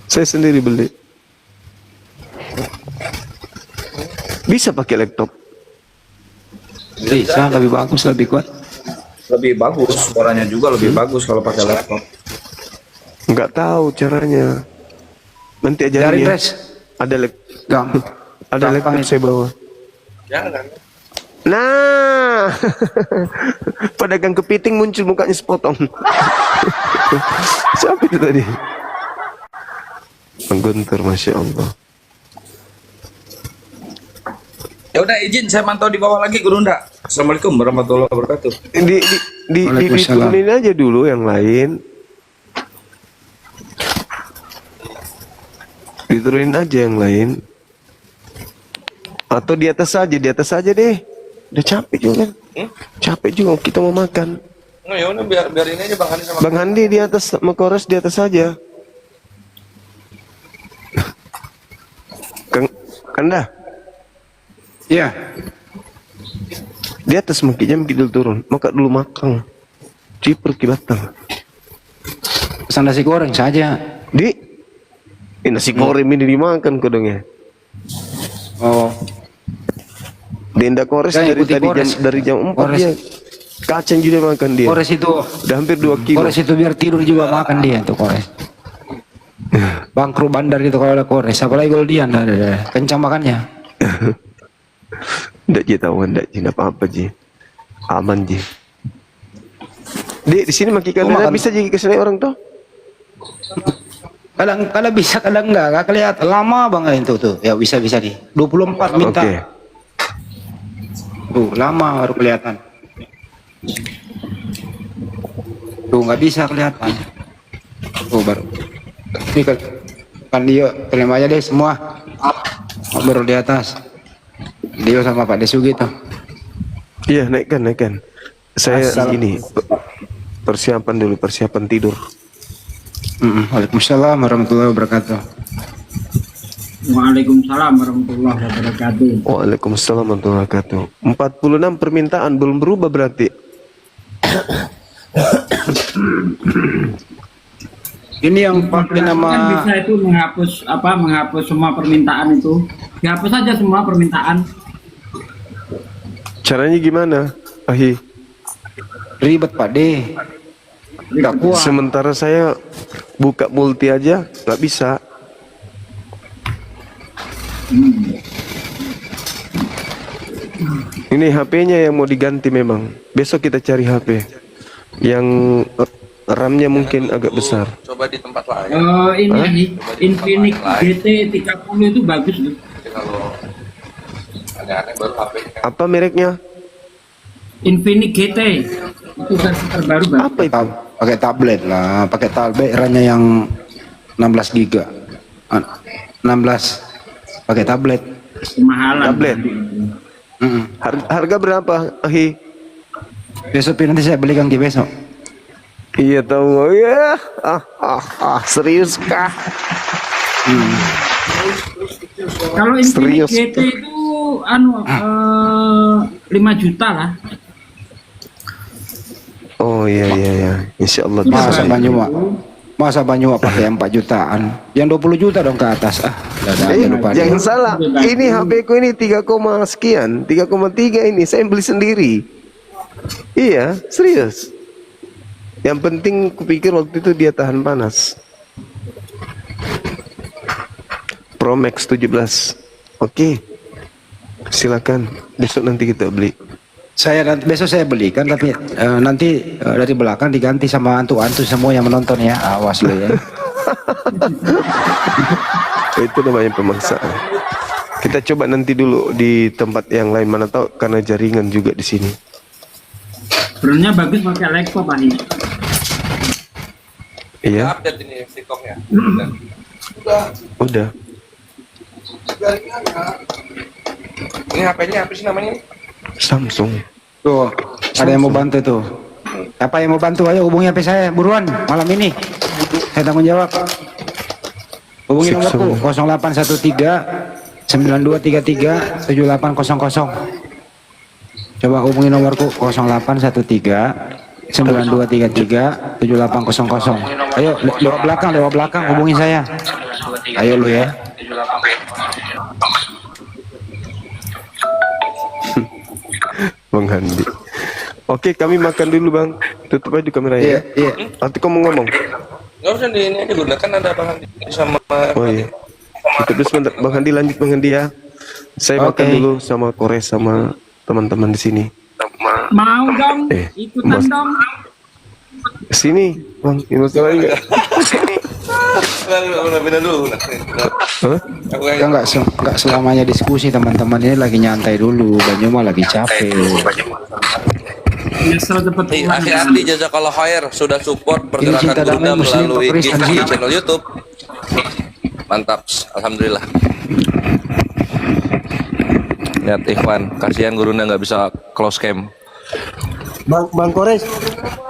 A: Saya sendiri beli. Bisa pakai laptop.
L: Bisa, lebih bagus, lebih kuat.
C: Lebih bagus, suaranya juga lebih bagus kalau pakai laptop.
A: Nggak tahu caranya. Nanti
L: Dari
A: ajarin ya.
L: Pres.
A: Ada
L: Gampang.
A: ada laptop saya bawa.
J: Jangan.
A: Nah, pedagang kepiting muncul mukanya sepotong. Siapa itu tadi? Bang Guntur, Masya Allah.
C: Ya udah izin saya mantau di bawah lagi Gurunda. Assalamualaikum warahmatullahi wabarakatuh.
A: Diturunin aja dulu yang lain. Diturunin aja yang lain. Atau di atas saja deh. Udah capek juga kan? Capek juga kita mau makan.
J: Nah, ya udah biar ini aja Bang Handi sama
A: Bang Handi di atas, sama Kores di atas saja. Kanda?
L: Iya.
A: Di atas makin kidul turun, maka dulu makan. Ciper kibatang.
L: Pesan nasi goreng saja.
A: Nasi goreng ini dimakan kodongnya.
L: Oh.
A: Denda Kores
L: Saya
A: dari
L: ikuti
A: tadi
L: Kores.
A: dari jam 4
L: Kores.
A: dia kacang juga makan dia.
L: Kores itu
A: udah hampir 2 kilo.
L: Kores itu biar tidur juga makan dia tuh Kores. Bangkrut bandar gitu kalau ada Kores, apalagi kalau dia ada kencang makannya.
A: Nggak Ji tahu, nggak apa-apa Ji. Aman Ji. Di sini makin kamera bisa jadi kesini orang tuh.
L: Kadang bisa, kadang enggak kelihatan. Lama banget itu tuh. Ya bisa nih. 24 minta.
A: Oke.
L: Tuh, lama baru kelihatan. Tuh, nggak bisa kelihatan. Tuh, baru. Ini kan dia, klaim aja deh semua. Baru di atas. Dia sama Pak Desu gitu.
A: Iya, naikkan. Saya ini persiapan tidur.
L: Waalaikumsalam warahmatullahi wabarakatuh.
M: Waalaikumsalam warahmatullahi wabarakatuh.
A: Waalaikumsalam warahmatullahi wabarakatuh. 46 permintaan belum berubah berarti.
L: Ini yang pakai
M: Kan
L: nama
M: bisa itu menghapus semua permintaan itu. Dihapus saja semua permintaan.
A: Caranya gimana, Ahi?
L: ribet Pak D. Nggak kuat.
A: Sementara saya buka multi aja nggak bisa. Ini HP-nya yang mau diganti memang. Besok kita cari HP yang RAM-nya mungkin agak besar.
J: Coba di tempat lain.
M: Ini nih, Infinix GT 30 itu bagus loh.
J: Jadi kalau aneh-aneh baru HP.
A: Apa mereknya?
M: Infinix GT itu versi terbaru Bang.
A: Apa itu?
L: Pakai tablet lah, pakai tablet RAM-nya yang 16 giga. 16 pakai tablet.
M: Kemahalan.
A: Tablet. Harga berapa, Ahi?
L: Besok nanti saya beli Kang Ki besok.
A: Iya tahu ya. Serius kah?
M: Kalau Infinix GT itu 5 juta lah.
A: Oh iya, insya Allah
L: Masa Banyuwa pakai 4 jutaan, yang 20 juta dong ke atas.
A: Jangan salah, ini HP ku ini 3, sekian, 3,3 ini saya beli sendiri. Iya, serius. Yang penting kupikir waktu itu dia tahan panas. Pro Max 17. Oke. Silakan, besok nanti kita beli.
L: Besok saya belikan, tapi nanti dari belakang diganti sama antu-antu semua yang menonton ya. Awas lo ya.
A: Itu namanya pemaksaan. Kita coba nanti dulu di tempat yang lain, mana tahu karena jaringan juga di sini.
M: Drone-nya bagus pakai laptop Pak.
A: Iya.
J: Update ini TikToknya.
A: Udah.
J: Ini HP-nya apa sih namanya?
A: Samsung.
L: Tuh, ada yang mau bantu tuh. Apa yang mau bantu? Ayo hubungi HP saya buruan malam ini. Saya tanggung jawab. Hubungi nomorku 0813 9233 7800. Coba hubungi nomorku 0813 9233 7800. Ayo lewat belakang hubungi saya. Ayo lu ya.
A: Bang Handi. Oke, kami makan dulu Bang. Tutup aja kameranya.
L: Iya.
A: Nanti kamu ngomong.
J: Nggak usah di ini aja, gunakan ada Bang Handi sama.
A: Oh iya. Tutup dulu sebentar. Bang Handi lanjut Bang Handi ya. Saya makan dulu sama Kores sama teman-teman di sini.
M: Mau dong, ikutan dong.
A: Sini, Bang. Ini masalah enggak?
J: Pindah dulu.
L: Enggak selamanya diskusi, teman-teman ini lagi nyantai dulu. Banyu mah lagi capek.
J: Akhi Ardi jazakallah khair sudah support pergerakan Gurunda melalui gift di channel YouTube. Mantap, alhamdulillah. Lihat Ikhwan, kasihan Gurunda nggak bisa close cam.
G: Bang Kores,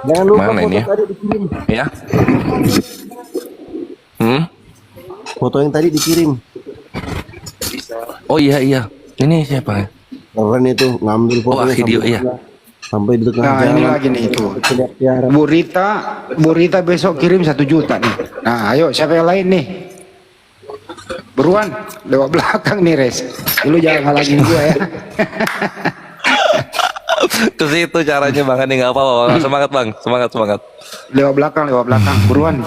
G: jangan lupa
J: Mana ini ya?
G: tadi dikirim.
J: Ya.
G: Foto yang tadi dikirim.
J: Oh iya. Ini siapa?
G: Keren itu ngambil fotonya.
J: Video iya.
G: Sampai di tengah
L: Nah
G: jalan.
L: ini lagi nih itu. Bu Rita besok kirim 1 juta nih. Nah ayo siapa yang lain nih? Beruan lewat belakang nih Res. Lu jangan halangin gua ya.
J: Ke situ caranya Bang Andi, nggak apa-apa Bang. Semangat Bang, semangat.
L: Lewat belakang buruan.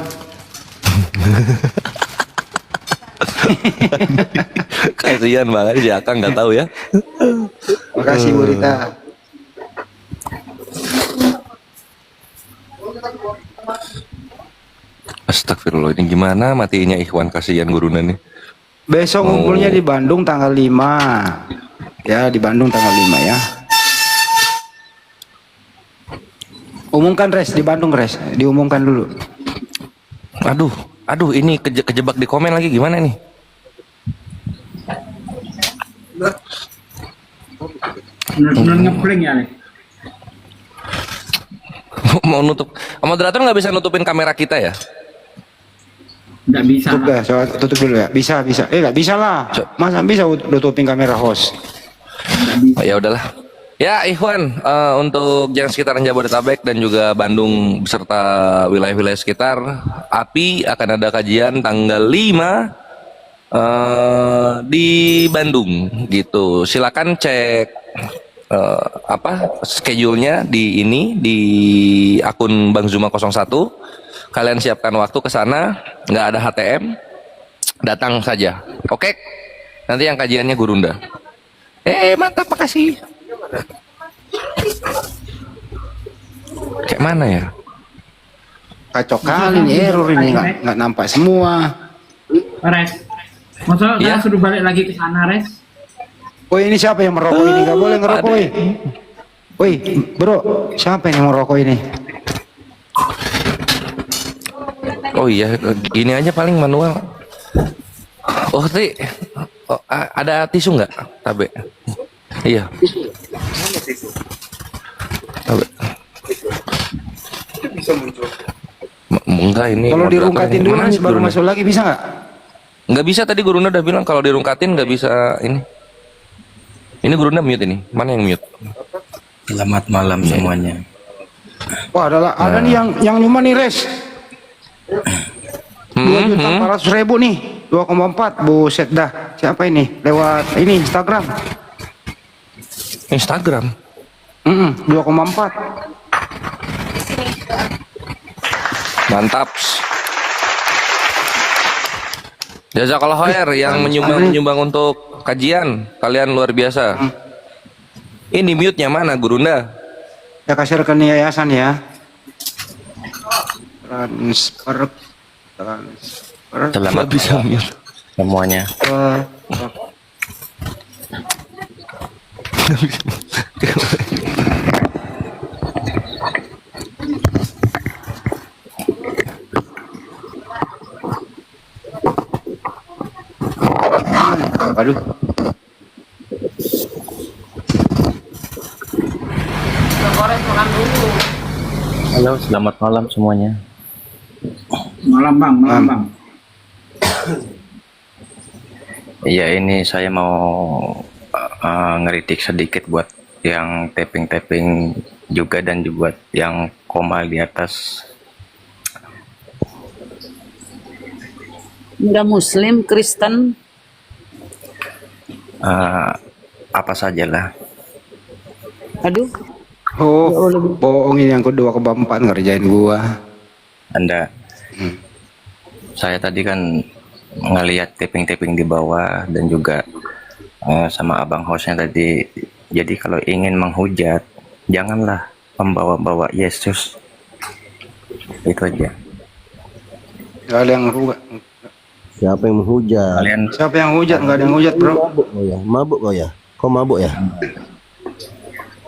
J: Kasihan banget si Akang nggak tahu ya.
L: Makasih Bu Rita.
J: Astagfirullah, ini gimana matinya Ikhwan, kasihan Gurunda nih.
L: Besok ngumpulnya di Bandung tanggal 5. Ya di Bandung tanggal 5 ya. Umumkan Res di Bandung Res, diumumkan dulu.
J: Aduh, ini kejebak di komen lagi gimana nih?
M: Benar-benar ngepling ya nih.
J: Mau nutup, moderator nggak bisa nutupin kamera kita ya?
M: Nggak bisa.
L: Tutup dah, coba tutup dulu ya. Bisa. Nggak bisa lah. Masa bisa tutupin kamera host?
J: Oh, ya udahlah. Ya, Ikhwan, untuk yang sekitaran Jabodetabek dan juga Bandung beserta wilayah-wilayah sekitar, API akan ada kajian tanggal 5 di Bandung gitu. Silakan cek schedule-nya di akun Bang Zuma 01. Kalian siapkan waktu ke sana, nggak ada HTM, datang saja. Oke. Nanti yang kajiannya Gurunda. Mantap, makasih. Kayak mana ya?
L: Kacau kali nih, error ini nggak nampak semua.
M: Res, masa saya suruh balik lagi ke sana, Res?
L: Oh, ini siapa yang merokok ini? Nggak boleh ngerokok, woi, bro, siapa yang merokok ini?
J: Oh iya, gini aja paling manual. Oh, ada tisu nggak, Tabe? Iya. Tabe.
K: Bisa muncul.
J: Enggak, ini.
L: Kalau dirungkatin dulu baru masuk lagi bisa nggak?
J: Nggak bisa, tadi Gurunda udah bilang kalau dirungkatin nggak bisa ini. Ini Gurunda mute ini. Mana yang mute?
N: Selamat malam semuanya.
L: Wah, ada nih yang nyuma nih, Res. 2.400.000 nih, 2,4. Buset dah. Siapa ini? Lewat ini Instagram. 2,4.
J: Mantap. Jazakallah khair yang menyumbang untuk kajian. Kalian luar biasa. Ini mute-nya mana, Gurunda?
L: Ya kasih rekan yayasan ya. Transfer.
N: Selamat bisa mute semuanya.
L: Aduh.
N: Halo, selamat malam semuanya.
M: Malam bang.
N: Iya, ini saya mau ngeritik sedikit buat yang tapping juga dan juga buat yang koma di atas.
O: Enggak Muslim, Kristen.
N: Apa sajalah.
O: Aduh.
L: Oh, bohong ini yang kedua keempat ngerjain gua.
N: Anda, saya tadi kan ngelihat tapping di bawah dan juga sama abang hostnya tadi. Jadi kalau ingin menghujat, janganlah membawa-bawa Yesus. Itu aja.
L: Gak ada yang rubah.
P: Siapa yang menghujat?
L: Siapa yang hujat? Nggak ada yang hujat, bro.
P: Mabuk kau ya? Kau mabuk ya?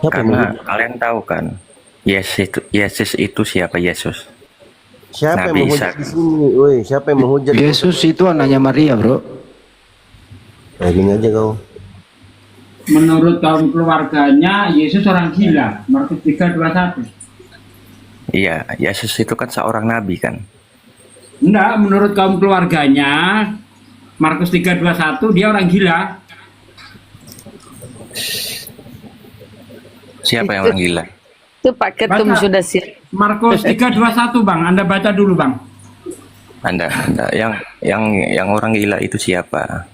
N: Karena kalian tahu kan, Yesus itu siapa Yesus?
P: Siapa
N: Nabi
P: yang menghujat di sini? Woi, siapa yang menghujat?
L: Yesus itu anaknya Maria, bro.
P: Kayak gini aja kau.
M: Menurut kaum keluarganya, Yesus orang gila. Markus 3:21.
N: Iya, Yesus itu kan seorang nabi kan?
M: Enggak, menurut kaum keluarganya, Markus 3:21 dia orang gila.
N: Siapa yang orang gila?
O: Itu Pak Ketum sudah siap.
M: Markus 3:21 bang, Anda baca dulu bang.
N: Anda yang orang gila itu siapa?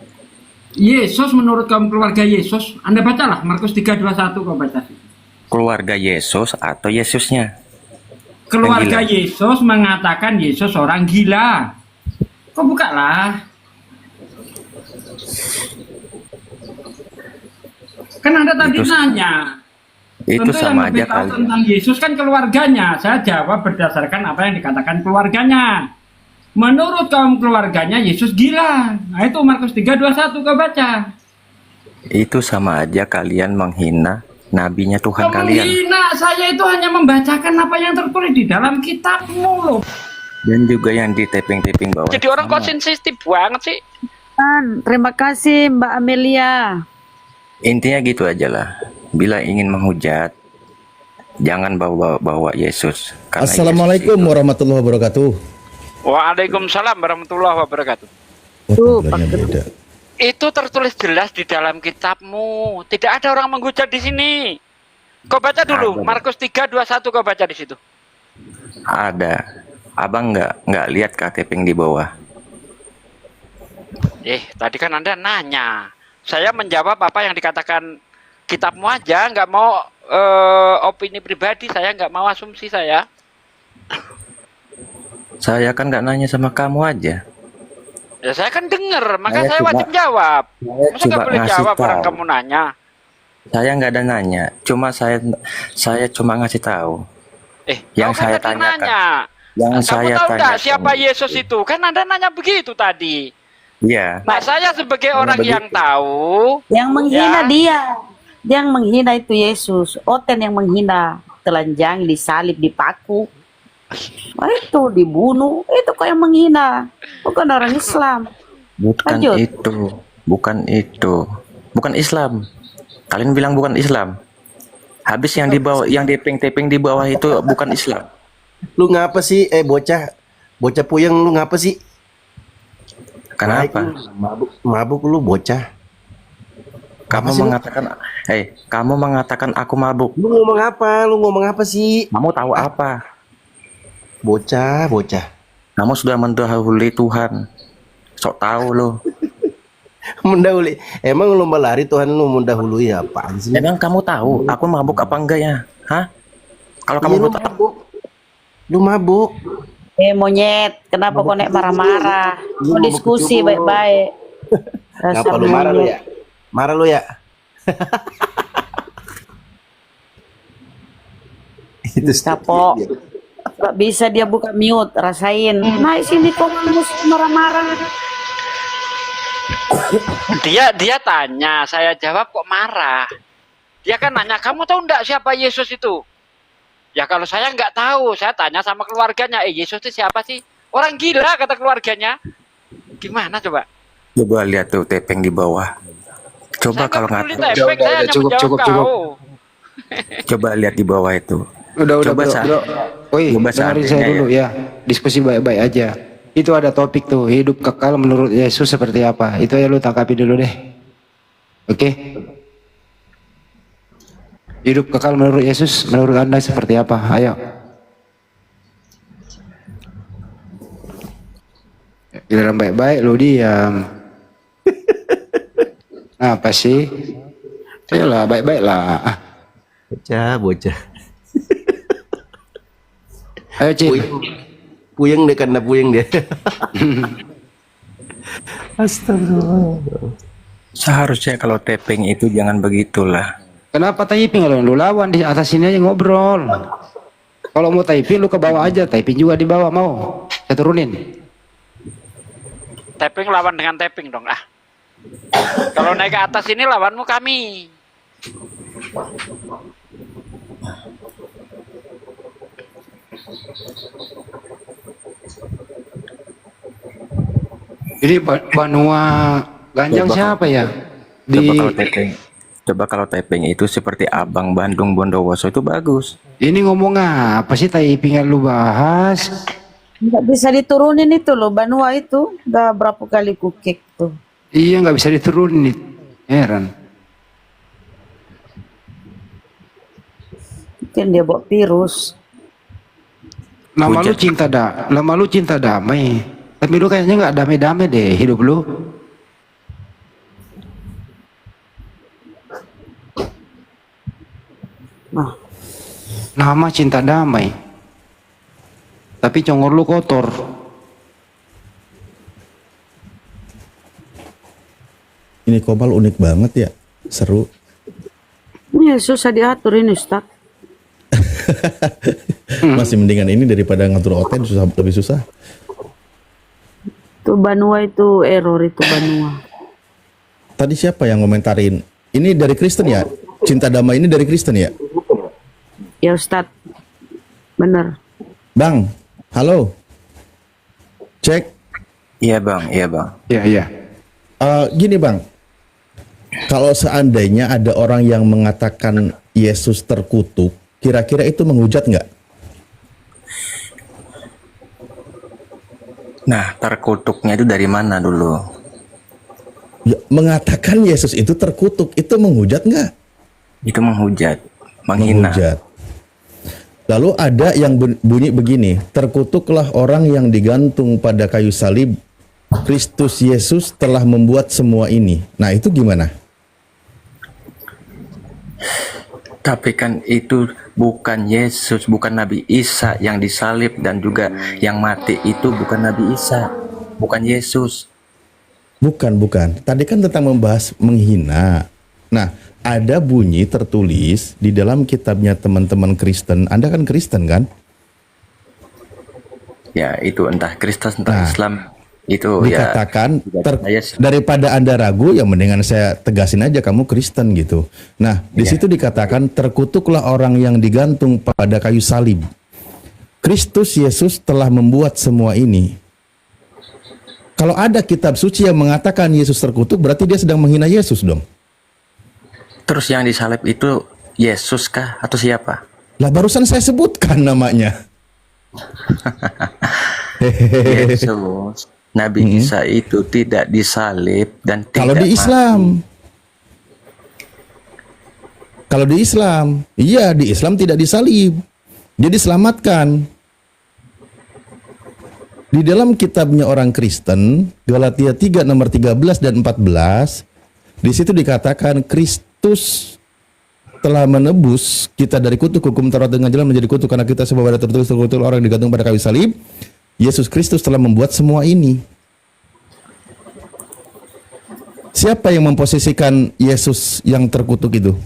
M: Yesus menurut kaum keluarga Yesus. Anda bacalah Markus 3:21 kau baca.
N: Keluarga Yesus atau Yesusnya?
M: Keluarga Yesus mengatakan Yesus orang gila. Kau bukalah. Kan Anda tadi nanya.
N: Itu
M: tentu
N: sama
M: yang lebih
N: aja
M: tahu
N: kali.
M: tentang Yesus kan keluarganya. Saya jawab berdasarkan apa yang dikatakan keluarganya. Menurut kaum keluarganya Yesus gila. Nah itu Markus 3:21 kau baca.
N: Itu sama aja kalian menghina nabinya Tuhan kalian.
M: Menghina, saya itu hanya membacakan apa yang tertulis di dalam kitabmu loh.
N: Dan juga yang di tapping bawah.
O: Jadi orang kok sensitif banget sih. Terima kasih Mbak Amelia.
N: Intinya gitu aja lah. Bila ingin menghujat, jangan bawa Yesus.
Q: Assalamualaikum warahmatullahi wabarakatuh. Waalaikumsalam warahmatullahi wabarakatuh. Itu tertulis jelas di dalam kitabmu. Tidak ada orang menghujat di sini. Kau baca dulu Markus 3:21, kau baca di situ.
N: Ada. Abang nggak lihat KTP di bawah.
Q: Tadi kan Anda nanya. Saya menjawab apa yang dikatakan kitabmu aja, nggak mau opini pribadi, saya nggak mau asumsi saya.
N: Saya kan nggak nanya sama kamu aja.
Q: Ya saya kan dengar, maka saya wajib jawab. Masa nggak boleh jawab orang kamu nanya?
N: Saya nggak ada nanya, cuma saya cuma ngasih tahu. Yang
Q: kan
N: saya
Q: tadi
N: tanyakan.
Q: nanya.
N: Yang
Q: Kamu
N: saya
Q: tahu nggak
N: tanyakan.
Q: siapa Yesus itu? Kan Anda nanya begitu tadi.
N: Iya.
Q: Nah, saya sebagai orang yang tahu,
O: Yang menghina dia. Yang menghina itu Yesus. Oten yang menghina. Telanjang, disalib, dipaku. Nah, itu dibunuh. Itu kok yang menghina. Bukan orang Islam.
N: Bukan
O: Lanjut.
N: itu. Bukan itu. Bukan Islam. Kalian bilang bukan Islam. Habis yang di bawah, yang tepeng-tepeng di bawah itu bukan Islam.
P: Lu ngapa sih? Bocah puyeng, lu ngapa sih?
N: Kenapa?
P: Mabuk lu bocah.
N: Kamu mengatakan, kamu mengatakan aku mabuk.
P: Lu ngomong apa? Lu ngomong apa sih?
N: Kamu tahu apa?
P: Bocah.
N: Kamu sudah mendahului Tuhan. Sok tahu lo.
P: Mendahului. Emang lu lomba lari Tuhan lu mendahului apaan sih?
N: Emang kamu tahu aku mabuk apa enggak ya? Hah? Kalau kamu
P: lu mabuk. Lu mabuk.
O: Monyet, kenapa kau nek marah-marah? Mau diskusi baik-baik.
P: Kenapa lu marah lu ya? Marah lu ya? Itu
O: kapok. Gak bisa dia buka mute, rasain. Naik sini kok marah-marah.
Q: dia tanya, saya jawab kok marah. Dia kan nanya, kamu tahu enggak siapa Yesus itu? Ya kalau saya nggak tahu, saya tanya sama keluarganya, Yesus itu siapa sih? Orang gila kata keluarganya. Gimana coba?
N: Coba lihat tuh tepeng di bawah. Coba kalau nggak
L: cukup.
N: Coba lihat di bawah itu.
L: Udah
N: coba
L: bro. Woi, dengerin saya dulu ya. Diskusi baik-baik aja. Itu ada topik tuh, hidup kekal menurut Yesus seperti apa. Itu ya lu tangkapi dulu deh. Oke? Hidup kekal menurut Yesus, menurut Anda seperti apa? Ayo. Giliran baik-baik, lu diam. Apa sih? Ayolah, baik-baik lah.
P: Bocah.
L: Ayo, Cik.
P: Puyeng deh, karena puyeng dia. Astagfirullah.
N: Seharusnya kalau tepeng itu jangan begitulah.
L: Kenapa typing? Kalau lu lawan di atas sini aja ngobrol. Kalau mau typing lu ke bawah aja, typing juga di bawah mau. Saya turunin.
Q: Tapping lawan dengan tapping dong ah. Kalau naik ke atas ini lawanmu kami.
L: Jadi Banua Ganjang siapa ya?
N: Coba kalau typing itu seperti Abang Bandung Bondowoso itu bagus.
L: Ini ngomong apa sih typing yang lu bahas?
O: Nggak bisa diturunin itu loh, Banua itu udah berapa kali kukik tuh.
L: Iya nggak bisa diturunin, heran.
O: Mungkin dia bawa virus.
L: Lama lu cinta damai, tapi lu kayaknya nggak damai-damai deh hidup lu. Nama cinta damai, tapi congor lu kotor.
R: Ini Komal unik banget ya, seru.
O: Ini susah diatur ini Ustaz.
R: Masih mendingan ini daripada ngatur oten, lebih susah.
O: Itu Banua itu error itu Banua.
R: Tadi siapa yang komentarin? Ini dari Kristen ya? Cinta damai ini dari Kristen ya?
O: Ya Ustadz, bener.
R: Bang, halo. Cek.
N: Iya bang.
L: Iya.
R: Gini bang, kalau seandainya ada orang yang mengatakan Yesus terkutuk, kira-kira itu menghujat nggak?
N: Nah, terkutuknya itu dari mana dulu?
R: Ya, mengatakan Yesus itu terkutuk, itu menghujat nggak?
N: Itu menghujat, menghina.
R: Menghujat. Lalu ada yang bunyi begini, terkutuklah orang yang digantung pada kayu salib, Kristus Yesus telah membuat semua ini. Nah, itu gimana?
N: Tapi kan itu bukan Yesus, bukan Nabi Isa yang disalib, dan juga yang mati itu bukan Nabi Isa, bukan Yesus.
R: Bukan. Tadi kan tentang membahas menghina. Nah, ada bunyi tertulis di dalam kitabnya teman-teman Kristen. Anda kan Kristen kan?
N: Ya, itu entah Kristen, entah Islam. Itu
R: dikatakan
N: ya,
R: daripada Anda ragu, ya mendingan saya tegasin aja kamu Kristen gitu. Nah, di situ dikatakan terkutuklah orang yang digantung pada kayu salib. Kristus Yesus telah membuat semua ini. Kalau ada kitab suci yang mengatakan Yesus terkutuk, berarti dia sedang menghina Yesus dong.
N: Terus yang disalib itu Yesus kah atau siapa?
R: Lah barusan saya sebutkan namanya.
N: Yesus. Nabi Isa itu tidak disalib dan tidak
R: kalau di Islam
N: mati.
R: Kalau di Islam, iya, di Islam tidak disalib. Dia diselamatkan. Di dalam kitabnya orang Kristen, Galatia 3 nomor 13 dan 14, di situ dikatakan Kristus telah menebus kita dari kutuk hukum Taurat dengan jelas menjadi kutuk karena kita sebab ada tertulis orang yang digantung pada kayu salib. Yesus Kristus telah membuat semua ini. Siapa yang memposisikan Yesus yang terkutuk itu?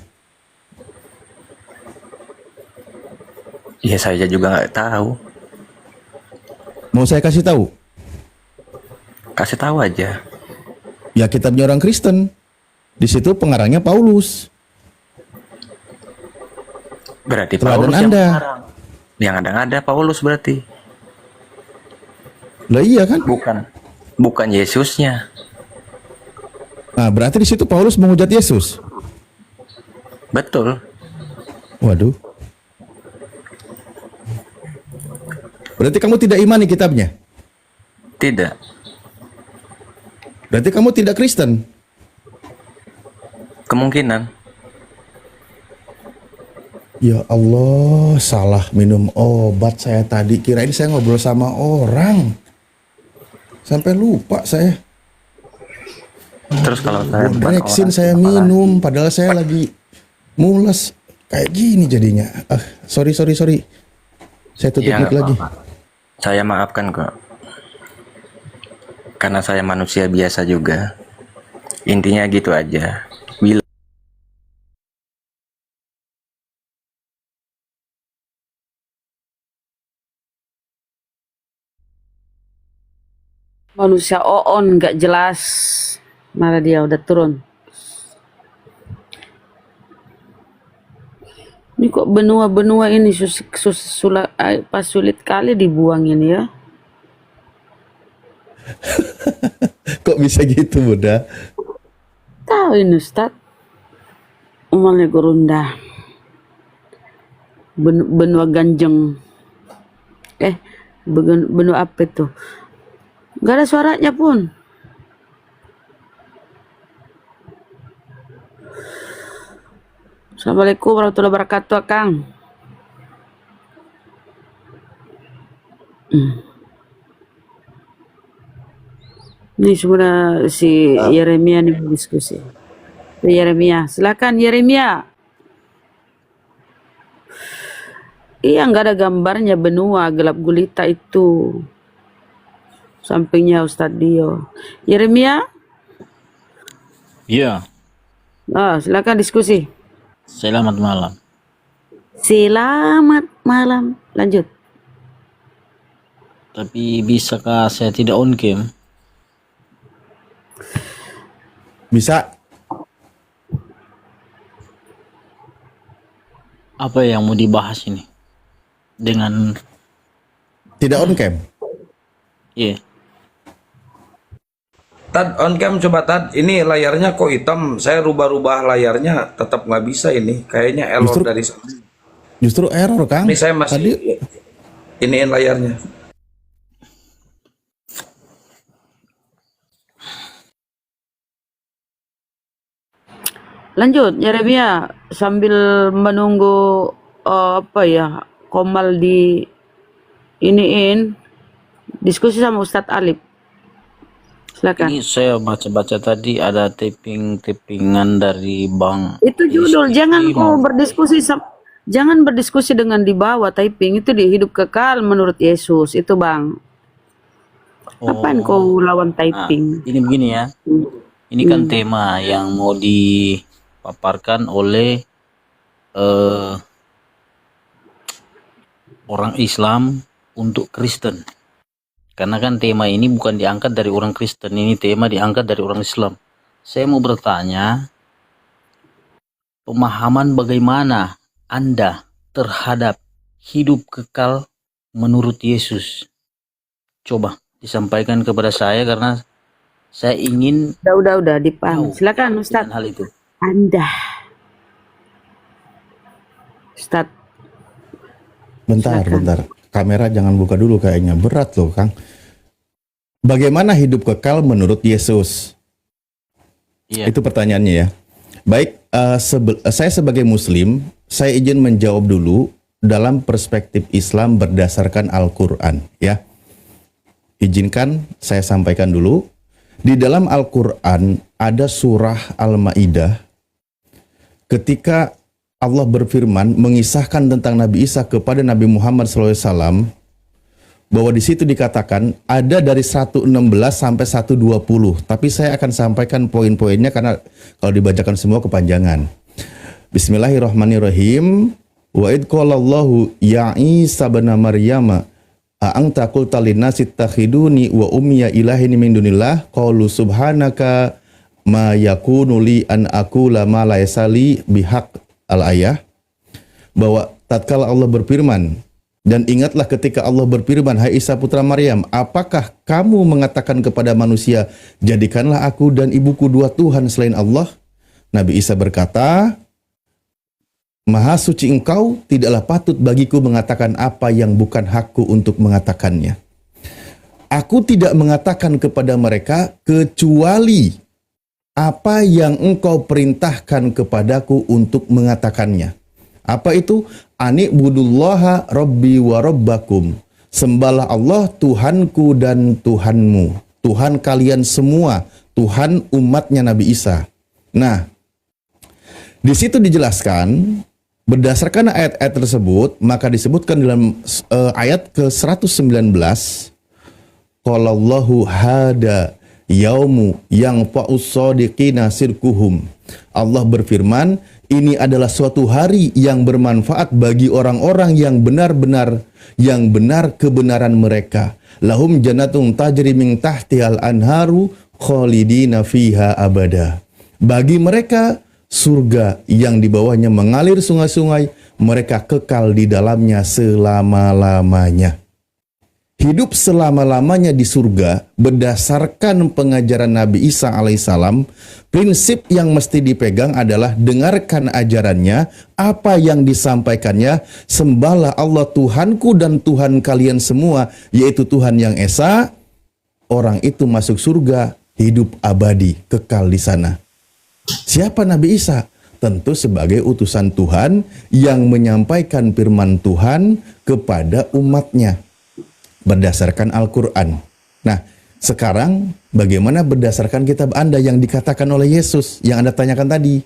N: Ya saya juga nggak tahu.
R: Mau saya kasih tahu?
N: Kasih tahu aja.
R: Ya kitabnya orang Kristen. Di situ pengarangnya Paulus.
N: Berarti
R: Teladan
N: Paulus
R: Anda.
N: Yang ada Paulus berarti.
R: Lah iya kan?
N: Bukan Yesusnya.
R: Nah, berarti di situ Paulus menghujat Yesus.
N: Betul.
R: Waduh. Berarti kamu tidak imani kitabnya?
N: Tidak.
R: Berarti kamu tidak Kristen?
N: Kemungkinan.
R: Ya Allah, salah minum obat saya tadi. Kirain saya ngobrol sama orang. Sampai lupa saya.
N: Terus kalau saya
R: Brexin saya minum, padahal saya lagi mules. Kayak gini jadinya. Sorry. Saya tutup mic lagi.
N: Saya maafkan kok. Karena saya manusia biasa juga. Intinya gitu aja. Bila
O: Manusia oon nggak jelas. Mana dia udah turun. Ini kok benua-benua ini sulit kali dibuangin ya.
R: Kok bisa gitu, Bunda?
O: Tahu ini Ustaz. Umalnya Gurunda. Benua Ganjeng. Benua apa itu? Gak ada suaranya pun. Assalamualaikum warahmatullahi wabarakatuh, Kang. Ini sudah si Yeremia nih diskusi. Yeremia, silakan Yeremia. Iya, nggak ada gambarnya benua gelap gulita itu. Sampingnya Ustadz Dio. Yeremia?
B: Iya.
O: Silakan diskusi.
B: Selamat malam.
O: Selamat malam. Lanjut.
B: Tapi bisakah saya tidak on cam?
R: Bisa.
B: Apa yang mau dibahas ini? Dengan
R: tidak on cam?
B: Iya.
C: Tad on cam coba Tad, ini layarnya kok hitam, saya rubah-rubah layarnya tetap nggak bisa ini, kayaknya error dari sana.
R: Justru error Kang.
C: Ini saya masih iniin layarnya.
O: Lanjut, Yeremia sambil menunggu apa ya, Komal di iniin diskusi sama Ustadz Alif. Silakan.
B: Ini saya baca-baca tadi ada tipping-tippingan dari Bang
O: Itu judul, jangan kau berdiskusi jangan berdiskusi dengan di bawah typing, itu di hidup kekal menurut Yesus itu Bang. Apaan kau lawan typing?
B: Ini begini ya. Ini kan tema yang mau dipaparkan oleh orang Islam untuk Kristen. Karena kan tema ini bukan diangkat dari orang Kristen, ini tema diangkat dari orang Islam. Saya mau bertanya, pemahaman bagaimana Anda terhadap hidup kekal menurut Yesus? Coba disampaikan kepada saya karena saya ingin
O: udah dipaham. Silakan Ustaz.
B: hal itu.
O: Anda. Ustaz.
R: Bentar. Kamera jangan buka dulu kayaknya. Berat loh, Kang. Bagaimana hidup kekal menurut Yesus? Itu pertanyaannya ya. Baik, saya sebagai Muslim, saya izin menjawab dulu dalam perspektif Islam berdasarkan Al-Quran. Ya, izinkan saya sampaikan dulu. Di dalam Al-Quran ada surah Al-Ma'idah. Ketika Allah berfirman mengisahkan tentang Nabi Isa kepada Nabi Muhammad SAW, bahwa di situ dikatakan ada dari 116 sampai 120, tapi saya akan sampaikan poin-poinnya karena kalau dibacakan semua kepanjangan. Bismillahirrahmanirrahim. Wa id qalallahu ya Isa bin Maryam a'anta qulta linnasi ittakhiduni wa ummiya ilahin min dunillah qalu subhanaka ma yakunu li an aqula ma laysa li bihaq al-ayah. Bahwa tatkala Allah berfirman, dan ingatlah ketika Allah berfirman, hai Isa putra Maryam, apakah kamu mengatakan kepada manusia, jadikanlah aku dan ibuku dua Tuhan selain Allah? Nabi Isa berkata, Maha suci engkau, tidaklah patut bagiku mengatakan apa yang bukan hakku untuk mengatakannya. Aku tidak mengatakan kepada mereka kecuali apa yang engkau perintahkan kepadaku untuk mengatakannya. Apa itu? Ani'budullaha rabbi wa rabbakum. Sembahlah Allah Tuhanku dan Tuhanmu. Tuhan kalian semua. Tuhan umatnya Nabi Isa. Nah, di situ dijelaskan, berdasarkan ayat-ayat tersebut, maka disebutkan dalam ayat ke-119, Qalallahu hada yaumu yang fa'us-sadiqina sirkuhum. Allah berfirman, ini adalah suatu hari yang bermanfaat bagi orang-orang yang benar kebenaran mereka. Lahum jannatun tajri min tahtihal anharu khalidina fiha abada. Bagi mereka surga yang di bawahnya mengalir sungai-sungai, mereka kekal di dalamnya selama-lamanya. Hidup selama-lamanya di surga berdasarkan pengajaran Nabi Isa alaihissalam, prinsip yang mesti dipegang adalah dengarkan ajarannya, apa yang disampaikannya, sembahlah Allah Tuhanku dan Tuhan kalian semua, yaitu Tuhan yang Esa. Orang itu masuk surga, hidup abadi, kekal di sana. Siapa Nabi Isa? Tentu sebagai utusan Tuhan yang menyampaikan firman Tuhan kepada umatnya berdasarkan Al-Quran. Nah, sekarang bagaimana berdasarkan kitab Anda yang dikatakan oleh Yesus yang Anda tanyakan tadi?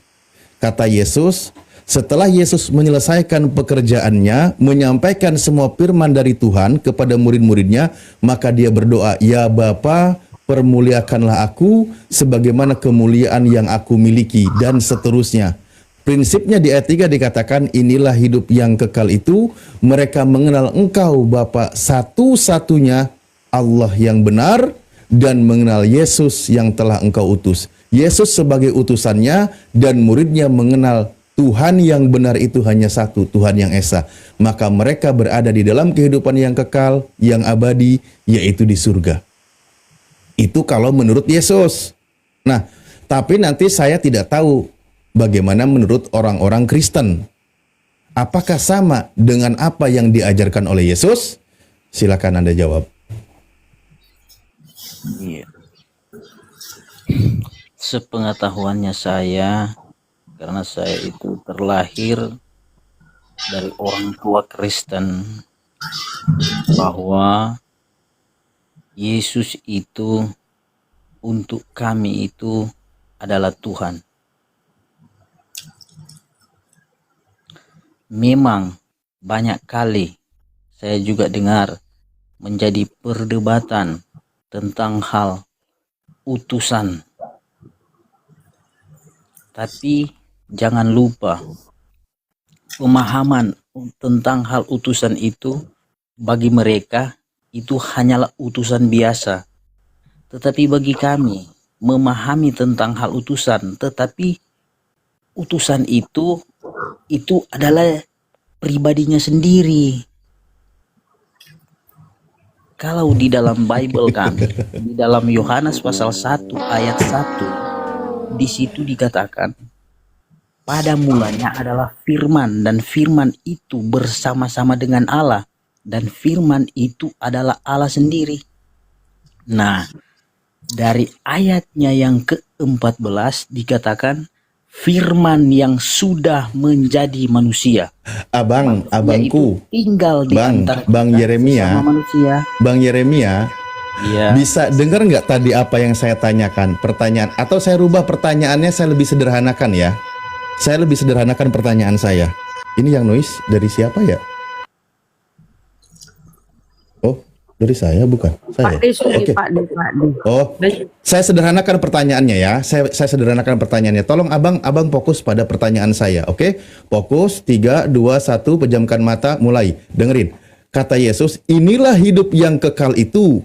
R: Kata Yesus, setelah Yesus menyelesaikan pekerjaannya, menyampaikan semua firman dari Tuhan kepada murid-muridnya, maka dia berdoa, ya Bapa, permuliakanlah aku sebagaimana kemuliaan yang aku miliki, dan seterusnya. Prinsipnya di ayat 3 dikatakan, inilah hidup yang kekal itu, mereka mengenal engkau Bapa satu-satunya Allah yang benar, dan mengenal Yesus yang telah engkau utus. Yesus sebagai utusannya dan muridnya mengenal Tuhan yang benar itu hanya satu, Tuhan yang Esa. Maka mereka berada di dalam kehidupan yang kekal, yang abadi, yaitu di surga. Itu kalau menurut Yesus. Nah, tapi nanti saya tidak tahu bagaimana menurut orang-orang Kristen. Apakah sama dengan apa yang diajarkan oleh Yesus? Silakan Anda jawab.
B: Iya. Sepengetahuannya saya, karena saya itu terlahir dari orang tua Kristen, bahwa Yesus itu untuk kami itu adalah Tuhan. Memang banyak kali saya juga dengar menjadi perdebatan tentang hal utusan. Tapi jangan lupa, pemahaman tentang hal utusan itu bagi mereka itu hanyalah utusan biasa. Tetapi bagi kami memahami tentang hal utusan, tetapi utusan itu adalah pribadinya sendiri. Kalau di dalam Bible kami, di dalam Yohanes pasal 1 ayat 1, di situ dikatakan, pada mulanya adalah firman, dan firman itu bersama-sama dengan Allah, dan firman itu adalah Allah sendiri. Nah, dari ayatnya yang ke-14 dikatakan, firman yang sudah menjadi manusia.
R: Abangku,
B: tinggal di antara
R: Bang Yeremia,
B: sesama manusia.
R: Bang Yeremia,
B: Iya.
R: bisa dengar nggak tadi apa yang saya tanyakan? Pertanyaan, atau saya rubah pertanyaannya, saya lebih sederhanakan ya. Saya lebih sederhanakan pertanyaan saya. Ini yang noise dari siapa ya? Oh, dari saya bukan? Saya.
O: Pak D, sorry,
R: Oke.
O: Pak D.
R: Oh, saya sederhanakan pertanyaannya ya. Saya sederhanakan pertanyaannya. Tolong abang fokus pada pertanyaan saya, oke? Fokus, 3, 2, 1, pejamkan mata, mulai. Dengerin. Kata Yesus, inilah hidup yang kekal itu,